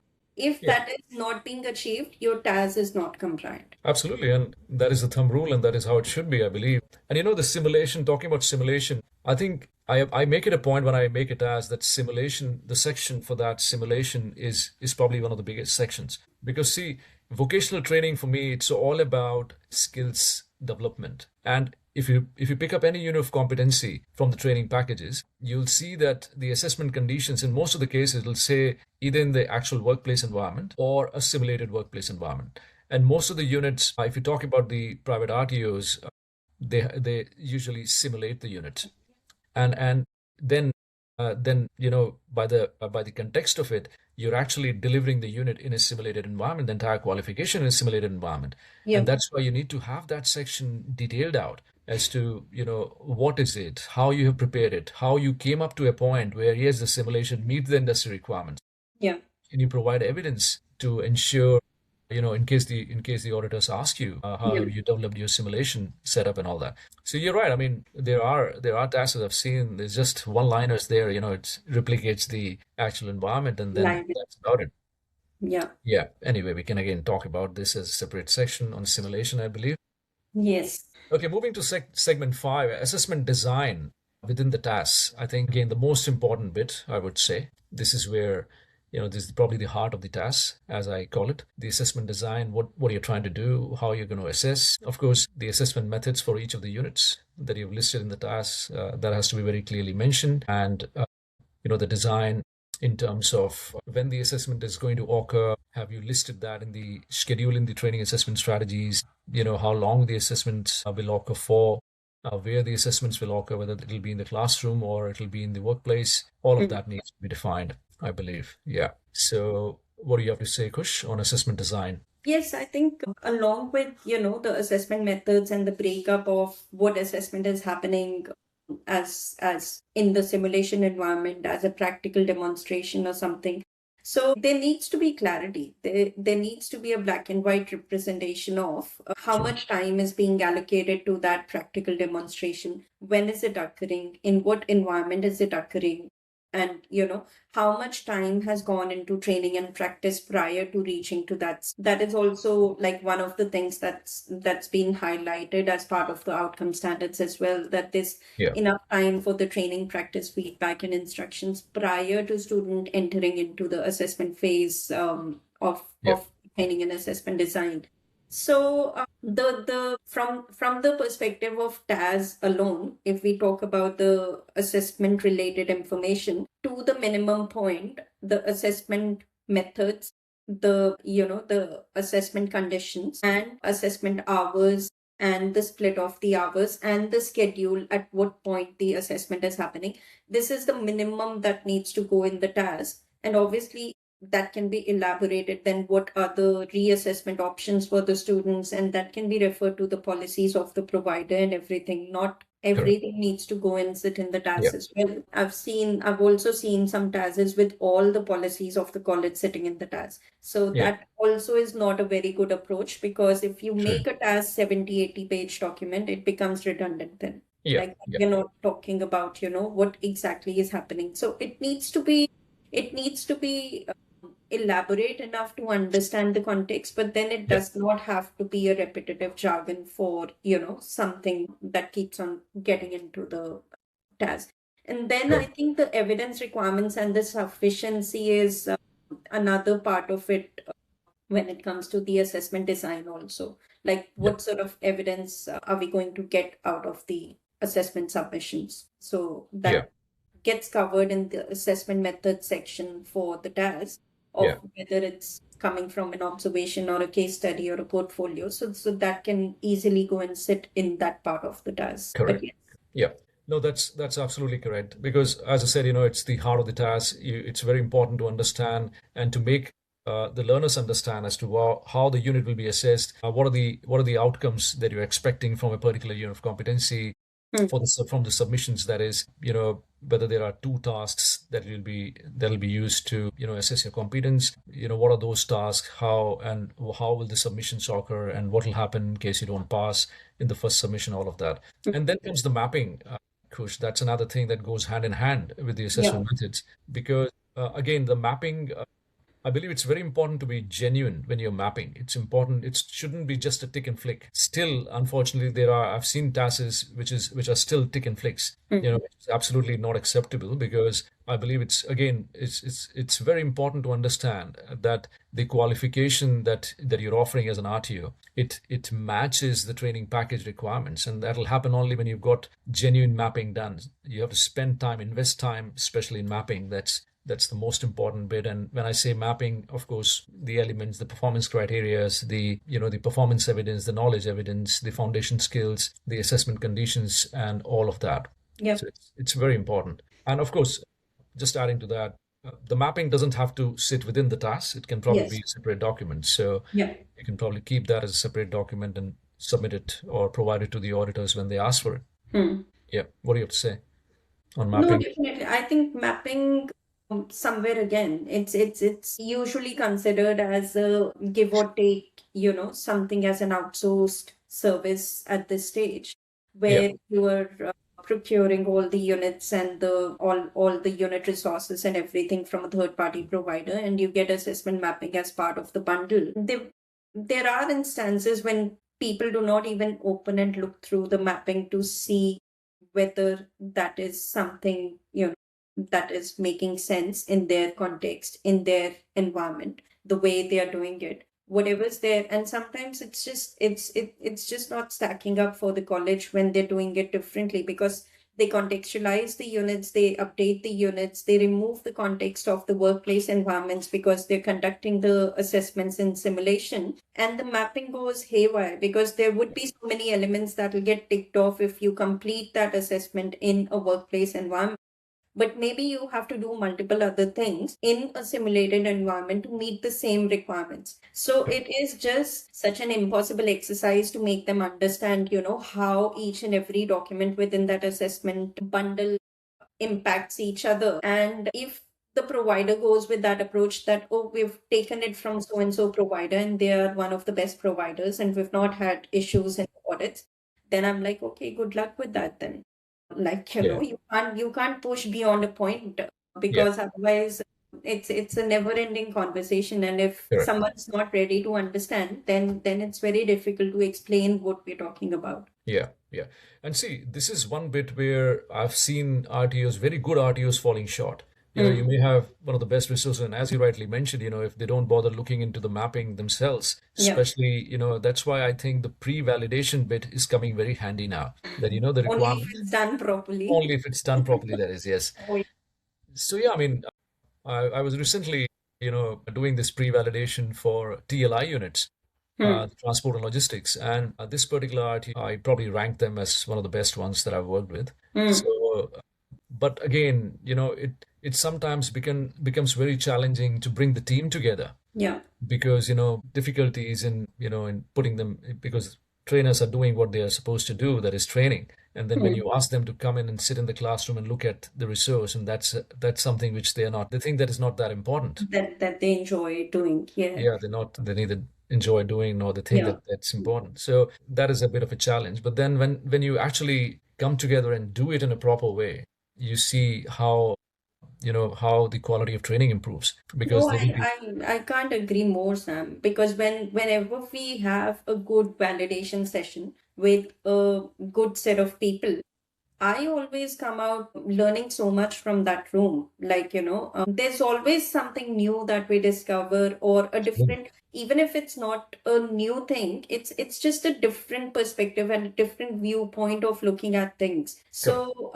If Yeah. that is not being achieved, your TAS is not compliant. Absolutely. And that is the thumb rule, and that is how it should be, I believe. And the simulation, talking about simulation, I think I make it a point when I make it as that simulation, the section for that simulation is probably one of the biggest sections. Because see, vocational training for me, it's all about skills development. And if you pick up any unit of competency from the training packages, you'll see that the assessment conditions in most of the cases will say either in the actual workplace environment or a simulated workplace environment. And most of the units, if you talk about the private RTOs, they usually simulate the unit, and then by the context of it, you're actually delivering the unit in a simulated environment, the entire qualification in a simulated environment. And Yeah. that's why you need to have that section detailed out as to what is it, how you have prepared it, how you came up to a point where yes, the simulation meets the industry requirements, Yeah. and you provide evidence to ensure, in case the auditors ask you how Yeah. have you developed your simulation setup and all that. So you're right. I mean, there are tasks that I've seen. There's just one-liners there. It replicates the actual environment, and then Line. that's about it. Yeah. Yeah. Anyway, we can again talk about this as a separate section on simulation, I believe. Yes. Okay, moving to segment 5, assessment design within the tasks. I think, again, the most important bit, I would say, this is where, this is probably the heart of the task, as I call it. The assessment design, what you're trying to do, how you're going to assess. Of course, the assessment methods for each of the units that you've listed in the task, that has to be very clearly mentioned. And the design in terms of when the assessment is going to occur. Have you listed that in the schedule in the training assessment strategies? How long the assessments will occur for, where the assessments will occur, whether it'll be in the classroom or it'll be in the workplace. All of that needs to be defined, I believe. Yeah. So what do you have to say, Kush, on assessment design? Yes, I think along with, the assessment methods and the breakup of what assessment is happening as in the simulation environment as a practical demonstration or something. So there needs to be clarity. There needs to be a black and white representation of how Sure. much time is being allocated to that practical demonstration. When is it occurring? In what environment is it occurring? And how much time has gone into training and practice prior to reaching to that is also like one of the things that's been highlighted as part of the outcome standards as well, that there's Yeah. enough time for the training, practice, feedback, and instructions prior to student entering into the assessment phase of Yeah. training and assessment design. So the from the perspective of TAS alone, if we talk about the assessment related information, to the minimum point, the assessment methods, the assessment conditions and assessment hours and the split of the hours and the schedule at what point the assessment is happening. This is the minimum that needs to go in the TAS. And obviously that can be elaborated, then what are the reassessment options for the students, and that can be referred to the policies of the provider and everything. Not Correct. everything needs to go and sit in the Yeah. TAS as well. I've also seen some TASs with all the policies of the college sitting in the TAS. So Yeah. that also is not a very good approach, because if you True. make a TAS 70-80 page document, it becomes redundant then. Yeah. Like Yeah. you're not talking about, what exactly is happening. So it needs to be elaborate enough to understand the context, but then it Yeah. does not have to be a repetitive jargon for, something that keeps on getting into the task. And then I Sure. think the evidence requirements and the sufficiency is another part of it when it comes to the assessment design also. Like Yeah. what sort of evidence are we going to get out of the assessment submissions? So Yeah. that gets covered in the assessment method section for the task Yeah. of whether it's coming from an observation or a case study or a portfolio. So that can easily go and sit in that part of the task. But Correct. yes, Yeah. No, that's absolutely correct. Because as I said, it's the heart of the task. It's very important to understand and to make the learners understand as to how the unit will be assessed. What are the outcomes that you're expecting from a particular unit of competency hmm, from the submissions. That is, whether there are two tasks that'll be used to assess your competence. What are those tasks? How will the submissions occur, and what will happen in case you don't pass in the first submission? All of that, hmm, and then comes the mapping. Kush, that's another thing that goes hand in hand with the yeah, assessment methods, because again, the mapping. I believe it's very important to be genuine when you're mapping. It's important. It shouldn't be just a tick and flick. Still, unfortunately, I've seen tasks which are still tick and flicks. Mhm. Which is absolutely not acceptable, because I believe it's very important to understand that the qualification that you're offering as an RTO, it matches the training package requirements, and that'll happen only when you've got genuine mapping done. You have to spend time, invest time, especially in mapping. That's the most important bit. And when I say mapping, of course, the elements, the performance criterias, the performance evidence, the knowledge evidence, the foundation skills, the assessment conditions, and all of that. So Yep. it's very important. And of course, just adding to that, the mapping doesn't have to sit within the task. It can probably be Yes. a separate document. So Yep. you can probably keep that as a separate document and submit it or provide it to the auditors when they ask for it. Hmm. Yeah. What do you have to say on No, mapping? definitely. I think mapping somewhere again, it's usually considered as a give or take, something as an outsourced service at this stage, Yeah. where you are procuring all the units and the all the unit resources and everything from a third party provider, and you get assessment mapping as part of the bundle. There are instances when people do not even open and look through the mapping to see whether that is something that is making sense in their context, in their environment, the way they are doing it, whatever's there. And sometimes it's just not stacking up for the college when they're doing it differently, because they contextualize the units, they update the units, they remove the context of the workplace environments because they're conducting the assessments in simulation, and the mapping goes haywire because there would be so many elements that will get ticked off if you complete that assessment in a workplace environment. But maybe you have to do multiple other things in a simulated environment to meet the same requirements. So it is just such an impossible exercise to make them understand, how each and every document within that assessment bundle impacts each other. And if the provider goes with that approach that, oh, we've taken it from so and so provider and they are one of the best providers and we've not had issues in audits, then I'm like, okay, good luck with that then. Like, Yeah. you can't push beyond a point, Yeah. because otherwise it's a never ending conversation. And if Correct. someone's not ready to understand, then it's very difficult to explain what we're talking about. Yeah, yeah. And see, this is one bit where I've seen RTOs, very good RTOs, falling short. You Hmm. may have one of the best resources, and as you rightly mentioned, if they don't bother looking into the mapping themselves, Yeah. especially, that's why I think the pre-validation bit is coming very handy now. That, the Only if requirement, it's done properly. only if it's done properly, that is, yes. Oh, yeah. So, yeah, I mean, I was recently, doing this pre-validation for TLI units, Hmm. transport and logistics. And this particular RT, I probably rank them as one of the best ones that I've worked with. Hmm. So, but again, it sometimes becomes very challenging to bring the team together, Yeah. because difficulties in putting them, because trainers are doing what they are supposed to do, that is training. And then when Hmm. you ask them to come in and sit in the classroom and look at the resource, and that's something which they are not, they think that is not that important. That they enjoy doing. Yeah. Yeah, they neither enjoy doing nor they think Yeah. that that's important. So that is a bit of a challenge. But then when you actually come together and do it in a proper way, you see how the quality of training improves, because No, there will be. I can't agree more, Sam, because whenever we have a good validation session with a good set of people, I always come out learning so much from that room. Like, there's always something new that we discover, or a different, even if it's not a new thing, it's just a different perspective and a different viewpoint of looking at things. Correct. So,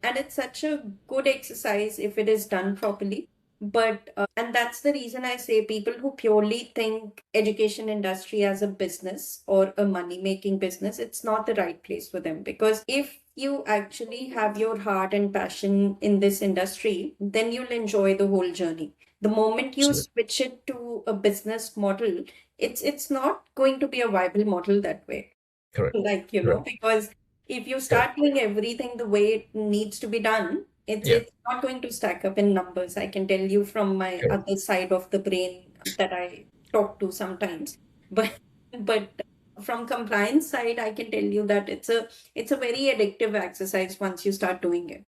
and it's such a good exercise if it is done properly. But and that's the reason I say people who purely think education industry as a business or a money making business, it's not the right place for them. Because if you actually have your heart and passion in this industry, then you'll enjoy the whole journey. The moment you Absolutely. switch it to a business model, it's not going to be a viable model that way. Correct. Like, Correct. because if you Correct. start doing everything the way it needs to be done, it's Yeah. it's not going to stack up in numbers. I can tell you from my Correct. other side of the brain that I talk to sometimes. But but from compliance side, I can tell you that it's a very addictive exercise once you start doing it.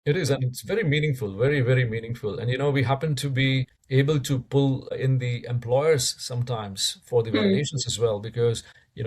It is, and it's very meaningful, very, very meaningful. And we happen to be able to pull in the employers sometimes for the Hmm. validations as well, because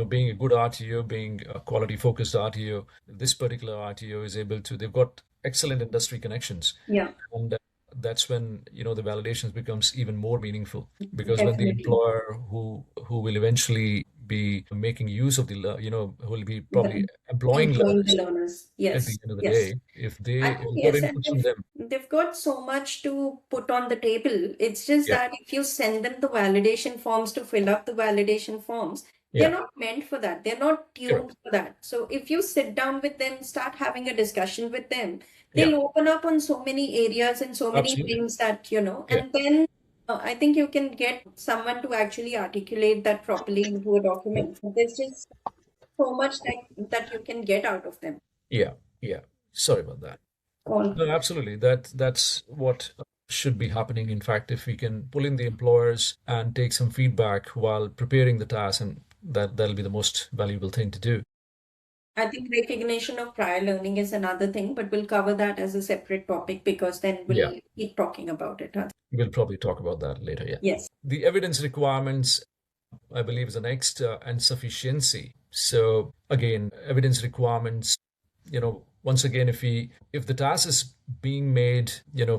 being a good RTO, being a quality focused RTO, this particular RTO is able to. They've got excellent industry connections, Yeah, and that's when the validations becomes even more meaningful, because when the definitely. employer who will eventually be making use of who will be probably The, employing employing the learners learners. at the Yes, end of the yes. day, if I they think have got yes, and inputs from them. they've got so much to put on the table. It's just Yeah, that if you send them the validation forms to fill up the validation forms, they're yeah, not meant for that. They're not tuned correct. for that. So if you sit down with them, start having a discussion with them, Yeah, they'll open up on so many areas and so many absolutely. things that, Yeah, and then I think you can get someone to actually articulate that properly into a document. There's just so much that you can get out of them. yeah, yeah. Sorry about that. All No, absolutely. That's what should be happening. In fact, if we can pull in the employers and take some feedback while preparing the task, and that'll be the most valuable thing to do. I think recognition of prior learning is another thing, but we'll cover that as a separate topic because then Yeah, we'll keep talking about it. Huh? we'll probably talk about that later. Yeah. Yes. The evidence requirements, I believe, is the next, and sufficiency. So again, evidence requirements, once again, if the task is being made,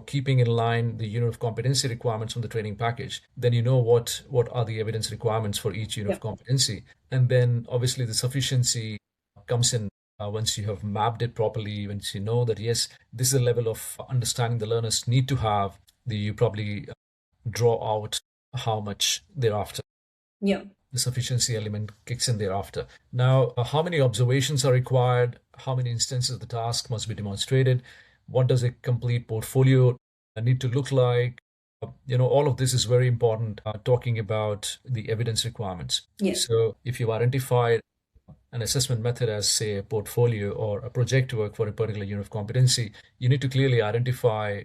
keeping in line the unit of competency requirements from the training package, then what are the evidence requirements for each unit Yeah. of competency. And then obviously the sufficiency comes in once you have mapped it properly, once you know that yes, this is the level of understanding the learners need to have, you probably draw out how much thereafter. Yeah. The sufficiency element kicks in thereafter. Now, how many observations are required? How many instances of the task must be demonstrated? What does a complete portfolio need to look like? All of this is very important, talking about the evidence requirements. Yes. So, if you've identified an assessment method as, say, a portfolio or a project work for a particular unit of competency, you need to clearly identify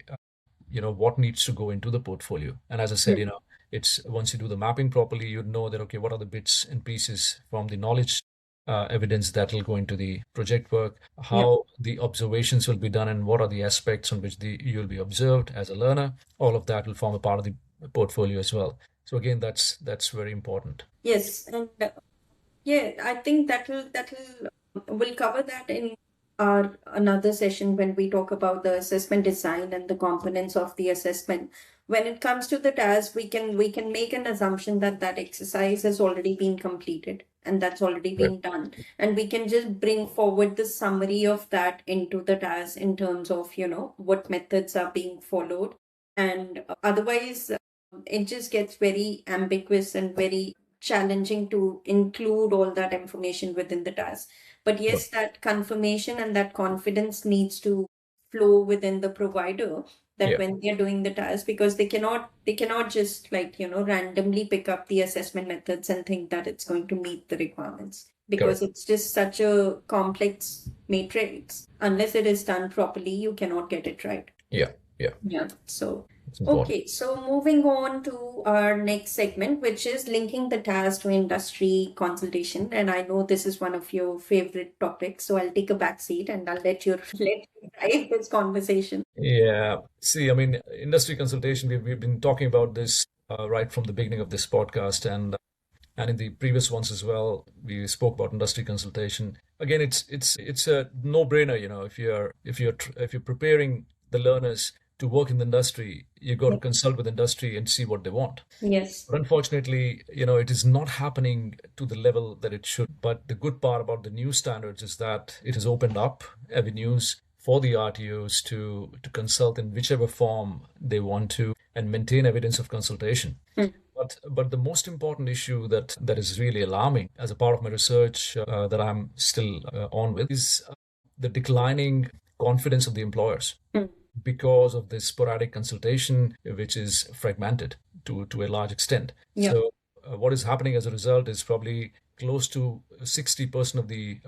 what needs to go into the portfolio. And as I said, Mm. it's once you do the mapping properly, you know that okay, what are the bits and pieces from the knowledge evidence that will go into the project work, Yeah. how the observations will be done, and what are the aspects on which you'll be observed as a learner. All of that will form a part of the portfolio as well. So again, that's very important. Yes. And yeah, I think we'll cover that in our another session when we talk about the assessment design and the components of the assessment. When it comes to the task, we can make an assumption that that exercise has already been completed and that's already Right. been done, and we can just bring forward the summary of that into the task in terms of what methods are being followed, and otherwise it just gets very ambiguous and very challenging to include all that information within the task. But Right. yes, that confirmation and that confidence needs to flow within the provider that Yeah. when they're doing the task, because they cannot just like randomly pick up the assessment methods and think that it's going to meet the requirements, because Correct. it's just such a complex matrix. Unless it is done properly, you cannot get it right. Yeah. Yeah. Yeah. So, It's important. okay. So moving on to our next segment, which is linking the task to industry consultation. And I know this is one of your favorite topics. So I'll take a back seat and I'll let you drive this conversation. Yeah. See, I mean, industry consultation, we've been talking about this right from the beginning of this podcast, and in the previous ones as well, we spoke about industry consultation. Again, it's a no-brainer, if you're preparing the learners to work in the industry, you got to Yeah. consult with industry and see what they want. Yes. But unfortunately, it is not happening to the level that it should. But the good part about the new standards is that it has opened up avenues for the RTOs to consult in whichever form they want to and maintain evidence of consultation. Mm. But the most important issue that is really alarming as a part of my research that I'm still on with is the declining confidence of the employers Mm. because of this sporadic consultation, which is fragmented to a large extent. Yeah. So, what is happening as a result is probably close to 60% of the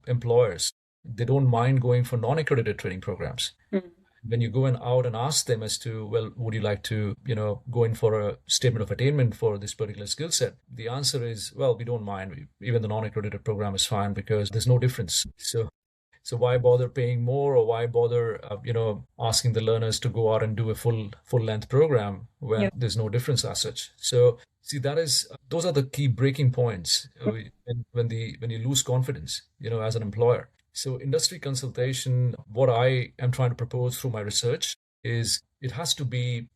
employers, they don't mind going for non-accredited training programs. Mm. When you go and out and ask them as to, well, would you like to, go in for a statement of attainment for this particular skill set? The answer is, well, we don't mind. Even the non-accredited program is fine because there's no difference. So So why bother paying more, or why bother, asking the learners to go out and do a full length program when Yeah. there's no difference as such? So see, those are the key breaking points when you lose confidence, as an employer. So industry consultation, what I am trying to propose through my research is it has to be,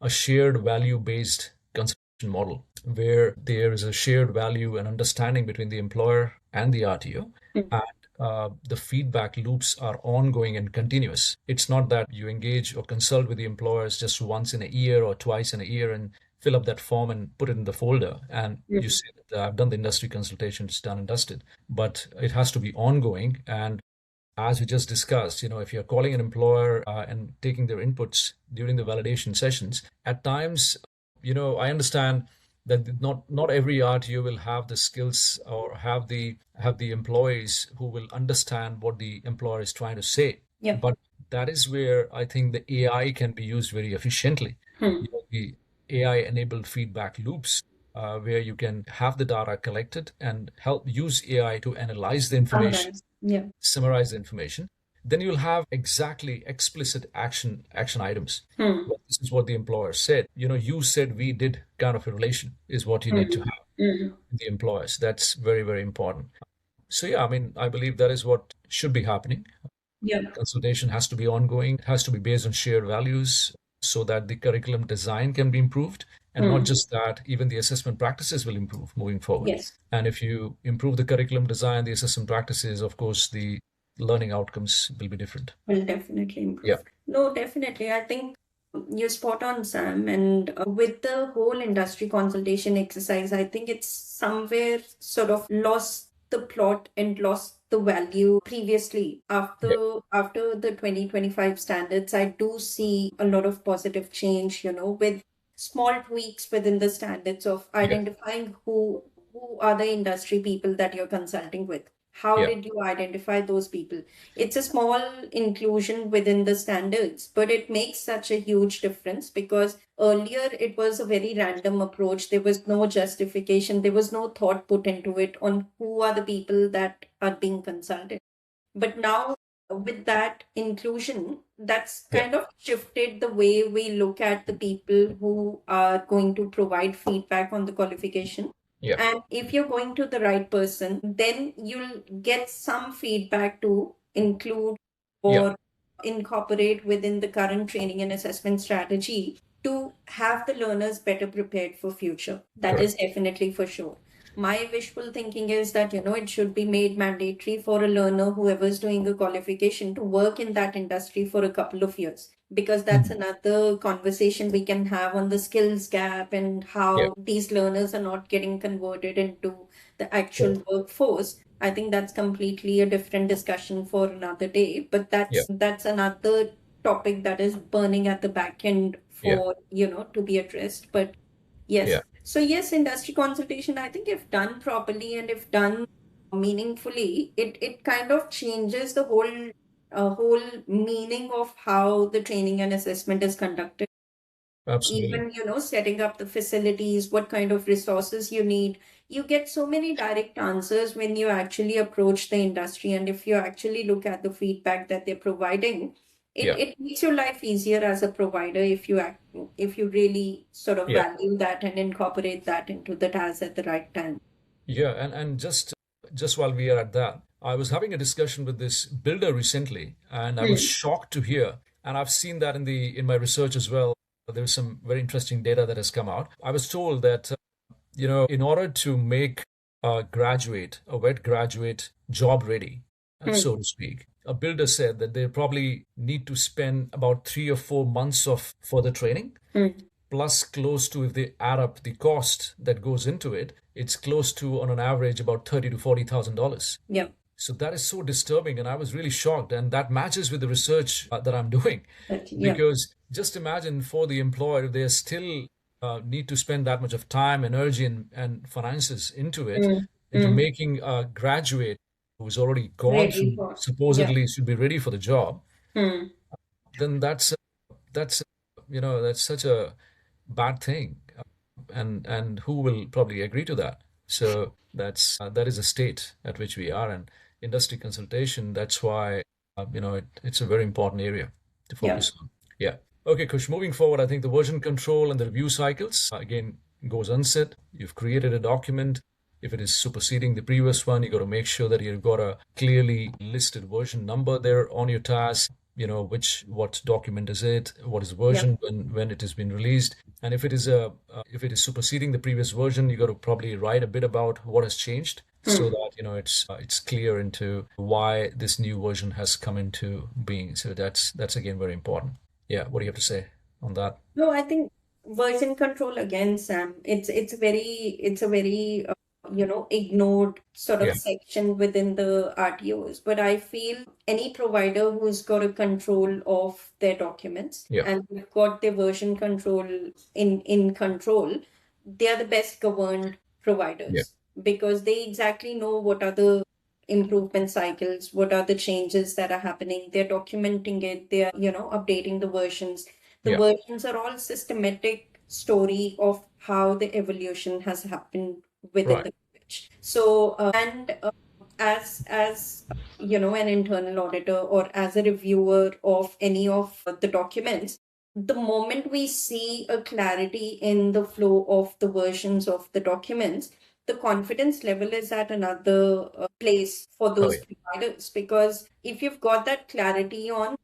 a shared value based consultation model where there is a shared value and understanding between the employer and the RTO. Mm. And the feedback loops are ongoing and continuous. It's not that you engage or consult with the employers just once in a year or twice in a year and fill up that form and put it in the folder. And you Mhm. say that I've done the industry consultation, it's done and dusted. But it has to be ongoing. And as we just discussed, if you're calling an employer and taking their inputs during the validation sessions, at times, I understand that not every RTO will have the skills or have the employees who will understand what the employer is trying to say. Yeah. But that is where I think the AI can be used very efficiently. Hmm. The AI-enabled feedback loops, where you can have the data collected and help use AI to analyze the information, Sometimes. Yeah. summarize the information. Then you'll have exactly explicit action items. Hmm. Well, this is what the employer said. You said we did, kind of a relation is what you need to Hmm. have Hmm. with the employers. That's very, very important. So yeah, I mean, I believe that is what should be happening. Yeah. Consultation has to be ongoing, it has to be based on shared values so that the curriculum design can be improved. And not Hmm. just that, even the assessment practices will improve moving forward. Yes. And if you improve the curriculum design, the assessment practices, of course, the learning outcomes will be different. Will definitely Yeah. improve. No, definitely. I think you're spot on, Sam. And with the whole industry consultation exercise, I think it's somewhere sort of lost the plot and lost the value previously. Yeah. After the 2025 standards, I do see a lot of positive change, with small tweaks within the standards of Yeah. identifying who are the industry people that you're consulting with. How Yeah. did you identify those people? It's a small inclusion within the standards, but it makes such a huge difference because earlier it was a very random approach. There was no justification, there was no thought put into it on who are the people that are being consulted. But now, with that inclusion, that's Yeah. kind of shifted the way we look at the people who are going to provide feedback on the qualification. Yeah. And if you're going to the right person, then you'll get some feedback to include Yeah. or incorporate within the current training and assessment strategy to have the learners better prepared for future. That Correct. is definitely for sure. My wishful thinking is that, it should be made mandatory for a learner, whoever is doing a qualification, to work in that industry for a couple of years. Because that's Mhm. another conversation we can have on the skills gap and Yeah. how these learners are not getting converted into the Correct. actual workforce. I think that's completely a different discussion for another day. But Yeah. that's another topic that is burning at the back end Yeah. for, to be addressed. But Yeah. yes. So yes, industry consultation, I think if done properly and if done meaningfully, it kind of changes the whole meaning of how the training and assessment is conducted. Absolutely. Even, setting up the facilities, what kind of resources you need. You get so many direct answers when you actually approach the industry. And if you actually look at the feedback that they're providing, it, Yeah. it makes your life easier as a provider if you really sort of Yeah. value that and incorporate that into the task at the right time. Yeah. And just while we are at that, I was having a discussion with this builder recently, and I was Hmm. shocked to hear, and I've seen that in my research as well. There's some very interesting data that has come out. I was told that in order to make a wet graduate job ready, Hmm. so to speak, a builder said that they probably need to spend about 3 or 4 months of further training, Hmm. plus close to, if they add up the cost that goes into it, it's close to, on an average, about $30,000 to $40,000. Yeah. So that is so disturbing, and I was really shocked, and that matches with the research that I'm doing, Yeah. because just imagine, for the employer, they still need to spend that much of time, energy, and finances into it, Hmm. into Hmm. making a graduate who's already gone Ready through, for. Yeah. supposedly should be ready for the job. Hmm. Then that's that's such a bad thing, and who will probably agree to that? So that is a state at which we are, and industry consultation. That's why, it's a very important area to Yeah. focus on. Yeah. Okay, Kush, moving forward, I think the version control and the review cycles, again, goes unsaid. You've created a document. If it is superseding the previous one, you got to make sure that you've got a clearly listed version number there on your task. What document is it? What is the Yeah. version when it has been released? And if it is superseding the previous version, you got to probably write a bit about what has changed so Hmm. that it's clear into why this new version has come into being. So that's again very important. Yeah, what do you have to say on that? No, I think version control again, Sam. It's a very ignored sort of Yeah, section within the RTOs. But I feel any provider who's got a control of their documents yeah, and they've got their version control in control, they are the best governed yeah, providers because they exactly know what are the improvement cycles, what are the changes that are happening. They're documenting it, they are, updating the versions. The yeah, versions are all systematic story of how the evolution has happened within right. the language. So, as an internal auditor or as a reviewer of any of the documents, the moment we see a clarity in the flow of the versions of the documents, the confidence level is at another place for Oh those yeah, providers. Because if you've got that clarity on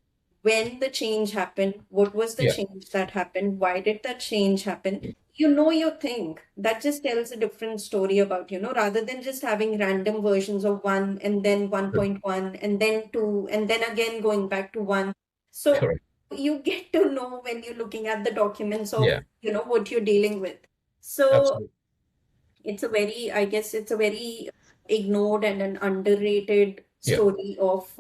when the change happened, what was the yeah, change that happened, why did that change happen, you know your thing. That just tells a different story about, rather than just having random versions of one and then good. 1.1 and then two and then again going back to one. So Correct. you get to know when you're looking at the documents of, Yeah, what you're dealing with. So absolutely. I guess it's a very ignored and an underrated Yeah, story of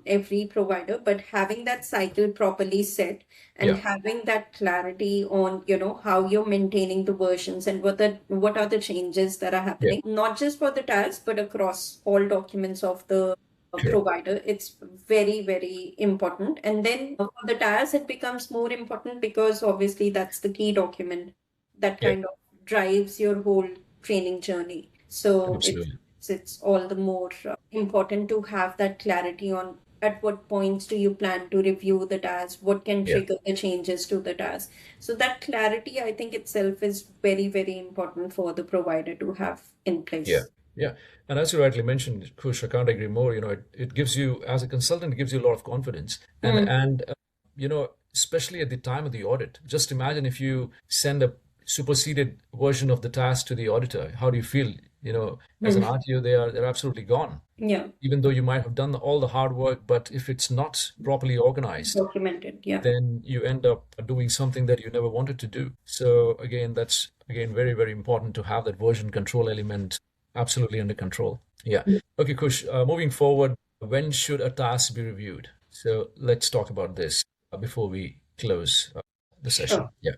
every provider, but having that cycle properly set and yeah, having that clarity on, how you're maintaining the versions and what are the changes that are yeah, happening, not just for the task, but across all documents of the correct. provider. It's very, very important. And then for the task, it becomes more important because obviously that's the key document that Yeah, kind of drives your whole training journey. So absolutely. it's all the more important to have that clarity on at what points do you plan to review the task, what can Yeah, trigger the changes to the task. So that clarity, I think itself is very, very important for the provider to have in yeah, place. yeah. And as you rightly mentioned, Kush, I can't agree more. It gives you, as a consultant, it gives you a lot of confidence. Mm, Especially at the time of the audit. Just imagine if you send a superseded version of the task to the auditor. How do you feel? As an mm. RTO, they're absolutely gone. Yeah, Even though you might have done all the hard work, but if it's not properly organized, documented. Yeah. then you end up doing something that you never wanted to do. So again, that's again very, very important to have that version control element absolutely under control. Yeah. Okay, Kush, moving forward, when should a task be reviewed? So let's talk about this before we close the session. Sure. Yeah.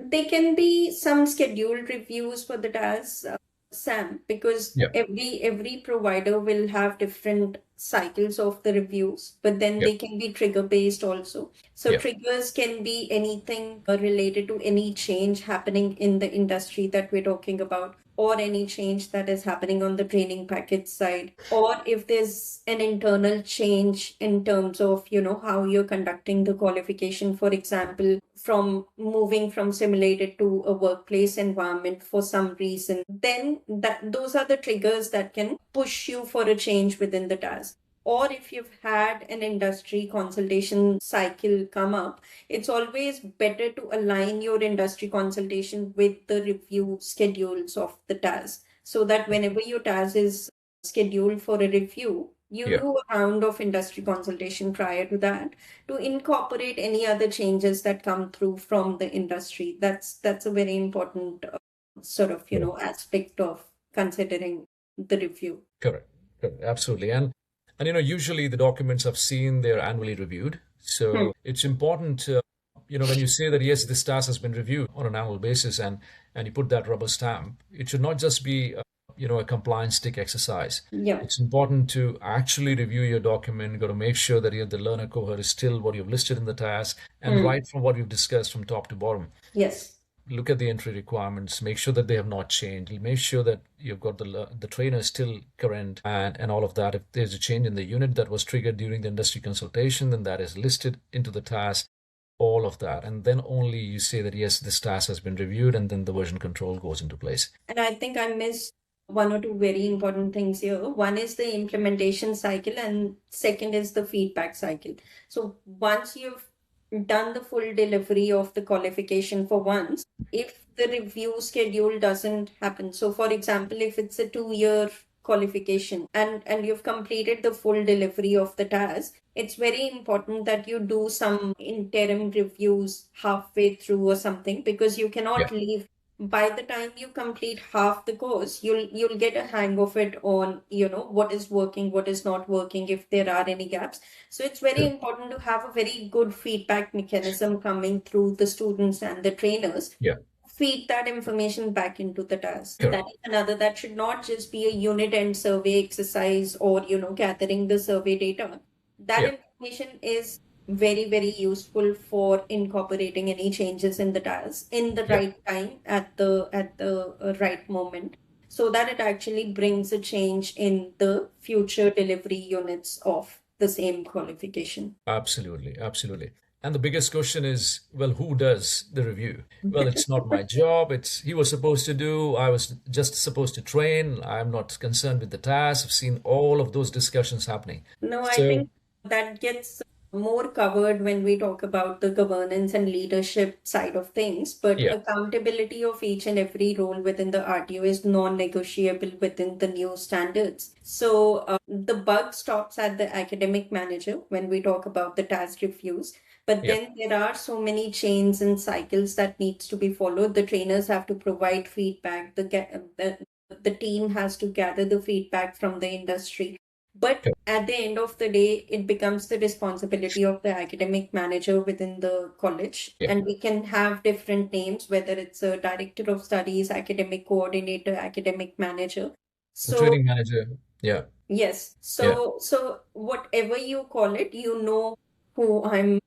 There can be some scheduled reviews for the tasks, Sam, because Yeah. every provider will have different cycles of the reviews, but then Yeah. they can be trigger based also. So Yeah. triggers can be anything related to any change happening in the industry that we're talking about, or any change that is happening on the training package side, or if there's an internal change in terms of, how you're conducting the qualification, for example, from moving from simulated to a workplace environment for some reason, then those are the triggers that can push you for a change within the task. Or if you've had an industry consultation cycle come up, it's always better to align your industry consultation with the review schedules of the task so that whenever your task is scheduled for a review, you Yeah. do a round of industry consultation prior to that to incorporate any other changes that come through from the industry. That's a very important sort of, Yeah. aspect of considering the review. Correct. Correct. Absolutely. And usually the documents I've seen, they're annually reviewed. Hmm. So it's important, when you say that yes, this task has been reviewed on an annual basis, and you put that rubber stamp, it should not just be a compliance tick exercise. Yeah. It's important to actually review your document. You've got to make sure that the learner cohort is still what you've listed in the task, and Hmm. right from what we've discussed from top to bottom. Yes. look at the entry requirements, make sure that they have not changed, make sure that you've got the trainer still current and all of that. If there's a change in the unit that was triggered during the industry consultation, then that is listed into the task, all of that. And then only you say that, yes, this task has been reviewed, and then the version control goes into place. And I think I missed one or two very important things here. One is the implementation cycle, and second is the feedback cycle. So once you've done the full delivery of the qualification for once, if the review schedule doesn't happen, so for example, if it's a 2-year qualification and you've completed the full delivery of the task, it's very important that you do some interim reviews halfway through or something, because you cannot Yeah, leave. By the time you complete half the course, you'll get a hang of it on, what is working, what is not working, if there are any gaps. So it's very sure. important to have a very good feedback mechanism coming through the students and the trainers. Yeah, Feed that information back into the task. That correct. is another, that should not just be a unit end survey exercise or, gathering the survey data. That Yeah, information is very, very useful for incorporating any changes in the task in the yeah. right time at the right moment, so that it actually brings a change in the future delivery units of the same qualification. Absolutely, absolutely. And the biggest question is, well, who does the review? Well, it's not my job. It's he was supposed to do. I was just supposed to train. I'm not concerned with the task. I've seen all of those discussions happening. No, I So, think that gets more covered when we talk about the governance and leadership side of things. But yeah, accountability of each and every role within the RTO is non-negotiable within the new standards. So the buck stops at the academic manager when we talk about the task reviews. But yeah, then there are so many chains and cycles that needs to be followed. The trainers have to provide feedback. The team has to gather the feedback from the industry. But okay, at the end of the day, it becomes the responsibility of the academic manager within the college. yeah. And we can have different names, whether it's a director of studies, academic coordinator, academic manager. The So training manager. Yeah, yes, yeah, so whatever you call it, who I'm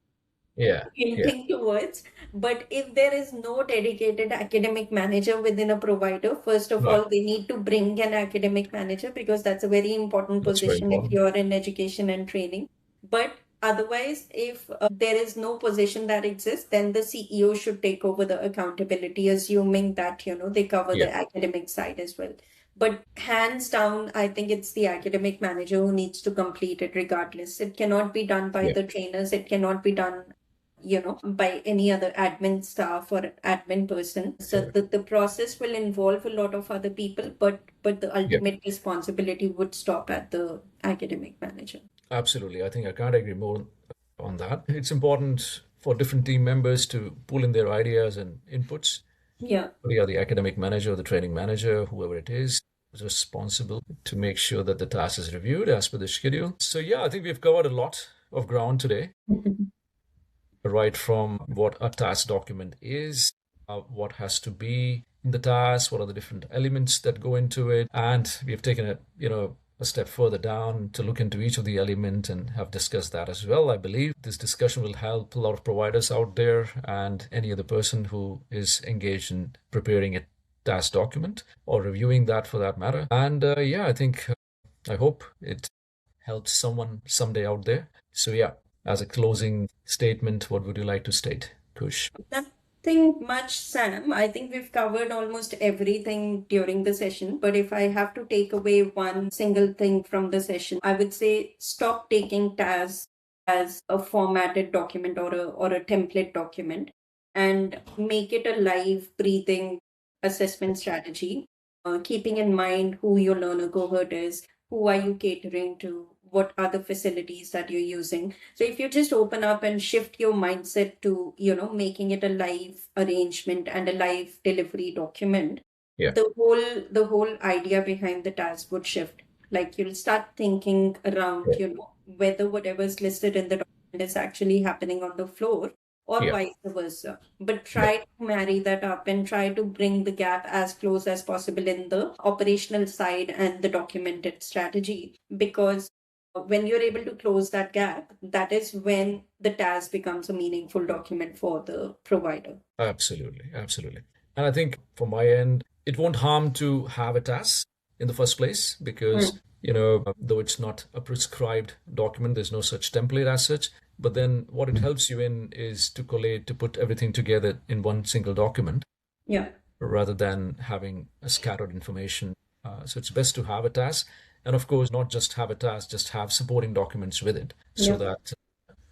yeah, yeah. hinting towards. But if there is no dedicated academic manager within a provider, first of Right. all, they need to bring an academic manager, because that's a very important That's very position if important. you're in education and training. But otherwise, if there is no position that exists, then the CEO should take over the accountability, assuming that, they cover Yeah, the academic side as well. But hands down, I think it's the academic manager who needs to complete it regardless. It cannot be done by yeah, the trainers. It cannot be done, by any other admin staff or admin person. So correct. the process will involve a lot of other people, but the Yeah, ultimate responsibility would stop at the academic manager. absolutely. I think I can't agree more on that. It's important for different team members to pull in their ideas and inputs. Yeah. Yeah, the academic manager, the training manager, whoever it is responsible to make sure that the task is reviewed as per the schedule. So yeah, I think we've covered a lot of ground today, right from what a task document is, what has to be in the task, what are the different elements that go into it, and we've taken a step further down to look into each of the elements and have discussed that as well. I believe this discussion will help a lot of providers out there and any other person who is engaged in preparing a task document or reviewing that for that matter. And yeah, I hope it helps someone someday out there. So yeah, as a closing statement, what would you like to state, Kush? Nothing much, Sam. I think we've covered almost everything during the session. But if I have to take away one single thing from the session, I would say stop taking tasks as a formatted document or a template document, and make it a live, breathing assessment strategy, keeping in mind who your learner cohort is, who are you catering to, what are the facilities that you're using. So if you just open up and shift your mindset to, making it a live arrangement and a live delivery document, Yeah, the whole idea behind the task would shift. Like you'll start thinking around, yeah, whether whatever's listed in the document is actually happening on the floor or yeah, vice versa. But yeah, try to marry that up and try to bring the gap as close as possible in the operational side and the documented strategy. Because when you're able to close that gap, that is when the TAS becomes a meaningful document for the provider. Absolutely, absolutely. And I think from my end, it won't harm to have a task in the first place because, though it's not a prescribed document, there's no such template as such. But then what it helps you in is to collate, to put everything together in one single document Yeah. rather than having a scattered information. So it's best to have a task. And of course, not just have a task, just have supporting documents with it so Yeah. that,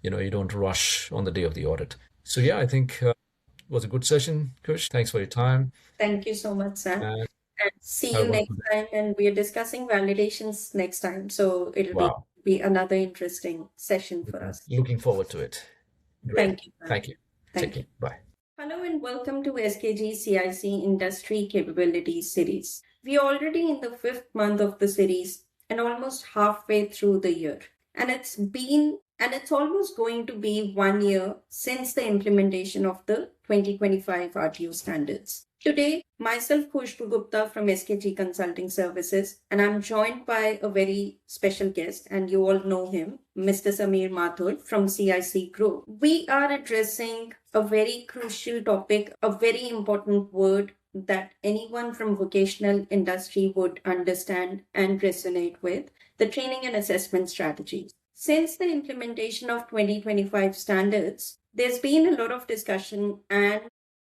you don't rush on the day of the audit. So yeah, I think it was a good session, Kush. Thanks for your time. Thank you so much, Sam. And And see have you a next wonderful day. time. And we are discussing validations next time. So it'll Wow. be another interesting session for us. Looking forward to it. Great. Thank you, Sam. Thank you. Take Thank care. you. Bye. Hello and welcome to SKG CIC Industry Capabilities Series. We are already in the fifth month of the series and almost halfway through the year. And it's almost going to be 1 year since the implementation of the 2025 RTO standards. Today, myself, Khush Gupta from SKG Consulting Services, and I'm joined by a very special guest, and you all know him, Mr. Sameer Mathur from CIC Group. We are addressing a very crucial topic, a very important word that anyone from vocational industry would understand and resonate with, the training and assessment strategies. Since the implementation of 2025 standards, there's been a lot of discussion and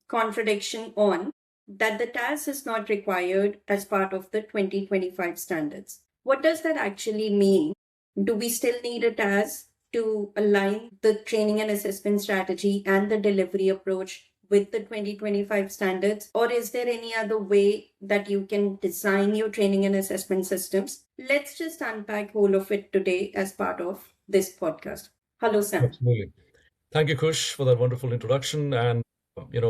contradiction on that the TAS is not required as part of the 2025 standards. What does that actually mean? Do we still need a TAS to align the training and assessment strategy and the delivery approach with the 2025 standards? Or is there any other way that you can design your training and assessment systems? Let's just unpack all of it today as part of this podcast. Hello, Sam. Absolutely. Thank you, Kush, for that wonderful introduction and,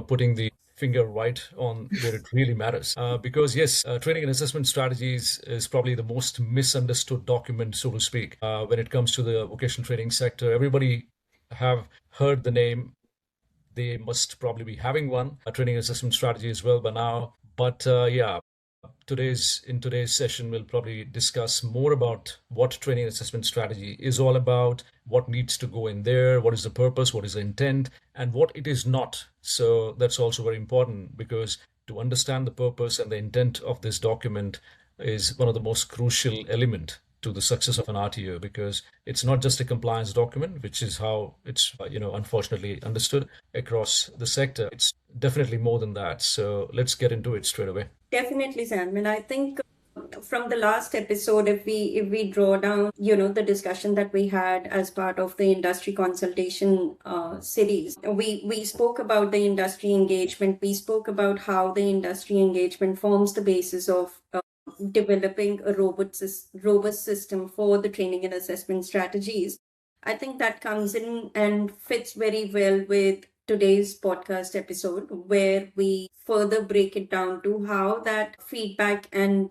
putting the finger right on where it really matters. Because yes, training and assessment strategies is probably the most misunderstood document, so to speak, when it comes to the vocational training sector. Everybody have heard the name. They must probably be having one, a training and assessment strategy as well by now. But yeah, in today's session, we'll probably discuss more about what training and assessment strategy is all about, what needs to go in there, what is the purpose, what is the intent, and what it is not. So that's also very important because to understand the purpose and the intent of this document is one of the most crucial element to the success of an RTO because it's not just a compliance document, which is how it's unfortunately understood across the sector. It's definitely more than that. So let's get into it straight away. Definitely, Sam. And I think from the last episode, if we draw down, the discussion that we had as part of the industry consultation series, we spoke about the industry engagement. We spoke about how the industry engagement forms the basis of developing a robust system for the training and assessment strategies. I think that comes in and fits very well with today's podcast episode where we further break it down to how that feedback and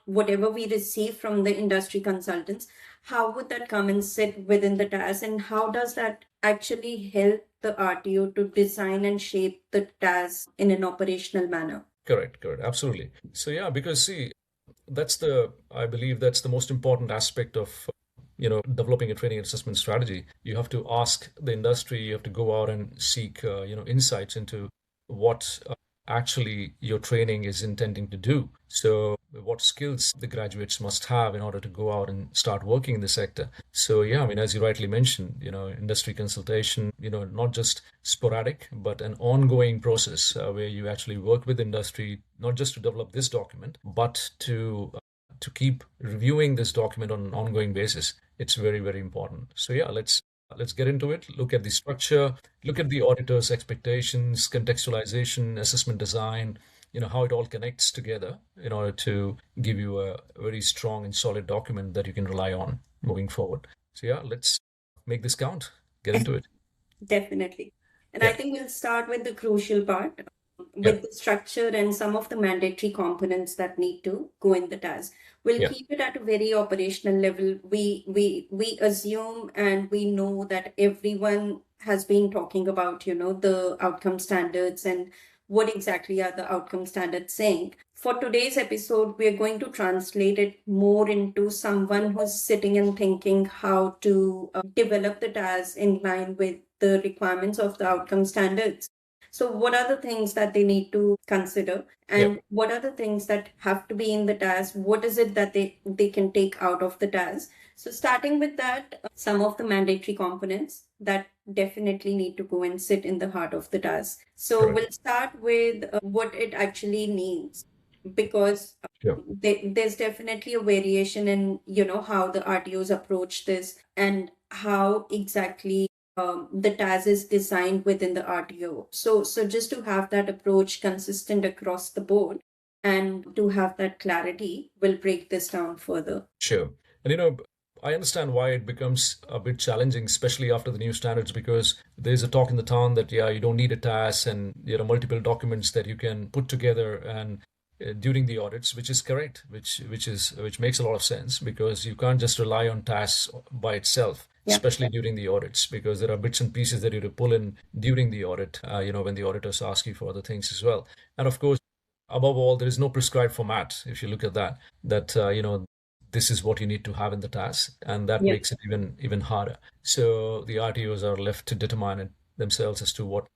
whatever we receive from the industry consultants, how would that come and sit within the task and how does that actually help the RTO to design and shape the task in an operational manner. Correct, absolutely. So yeah, because see, I believe that's the most important aspect of developing a training and assessment strategy. You have to ask the industry, you have to go out and seek insights into what actually your training is intending to do. So what skills the graduates must have in order to go out and start working in the sector. So yeah, I mean, as you rightly mentioned, industry consultation, not just sporadic, but an ongoing process where you actually work with industry, not just to develop this document, but to keep reviewing this document on an ongoing basis. It's very, very important. So yeah, let's get into it. Look at the structure, look at the auditor's expectations, contextualization, assessment design, how it all connects together in order to give you a very strong and solid document that you can rely on moving forward. So yeah, let's make this count. Get into it. Definitely. And I Yeah, think we'll start with the crucial part, yeah, with the structure and some of the mandatory components that need to go in the task. We'll yeah. keep it at a very operational level. We assume and we know that everyone has been talking about, the outcome standards and what exactly are the outcome standards saying. For today's episode, we are going to translate it more into someone who's sitting and thinking how to develop the task in line with the requirements of the outcome standards. So, what are the things that they need to consider, Yep. and what are the things that have to be in the task? What is it that they can take out of the task? So, starting with that, some of the mandatory components that definitely need to go and sit in the heart of the task. So, Correct. we'll start with what it actually means, because Sure. there's definitely a variation in how the RTOs approach this, and how exactly the TAS is designed within the RTO. So just to have that approach consistent across the board and to have that clarity, will break this down further. Sure. And I understand why it becomes a bit challenging, especially after the new standards, because there's a talk in the town that, yeah, you don't need a task and multiple documents that you can put together and during the audits, which is correct, which makes a lot of sense, because you can't just rely on tasks by itself, Yeah. especially during the audits, because there are bits and pieces that you have to pull in during the audit, when the auditors ask you for other things as well. And of course, above all, there is no prescribed format. If you look at that this is what you need to have in the task, and that Yeah. makes it even harder. So the RTOs are left to determine it themselves as to what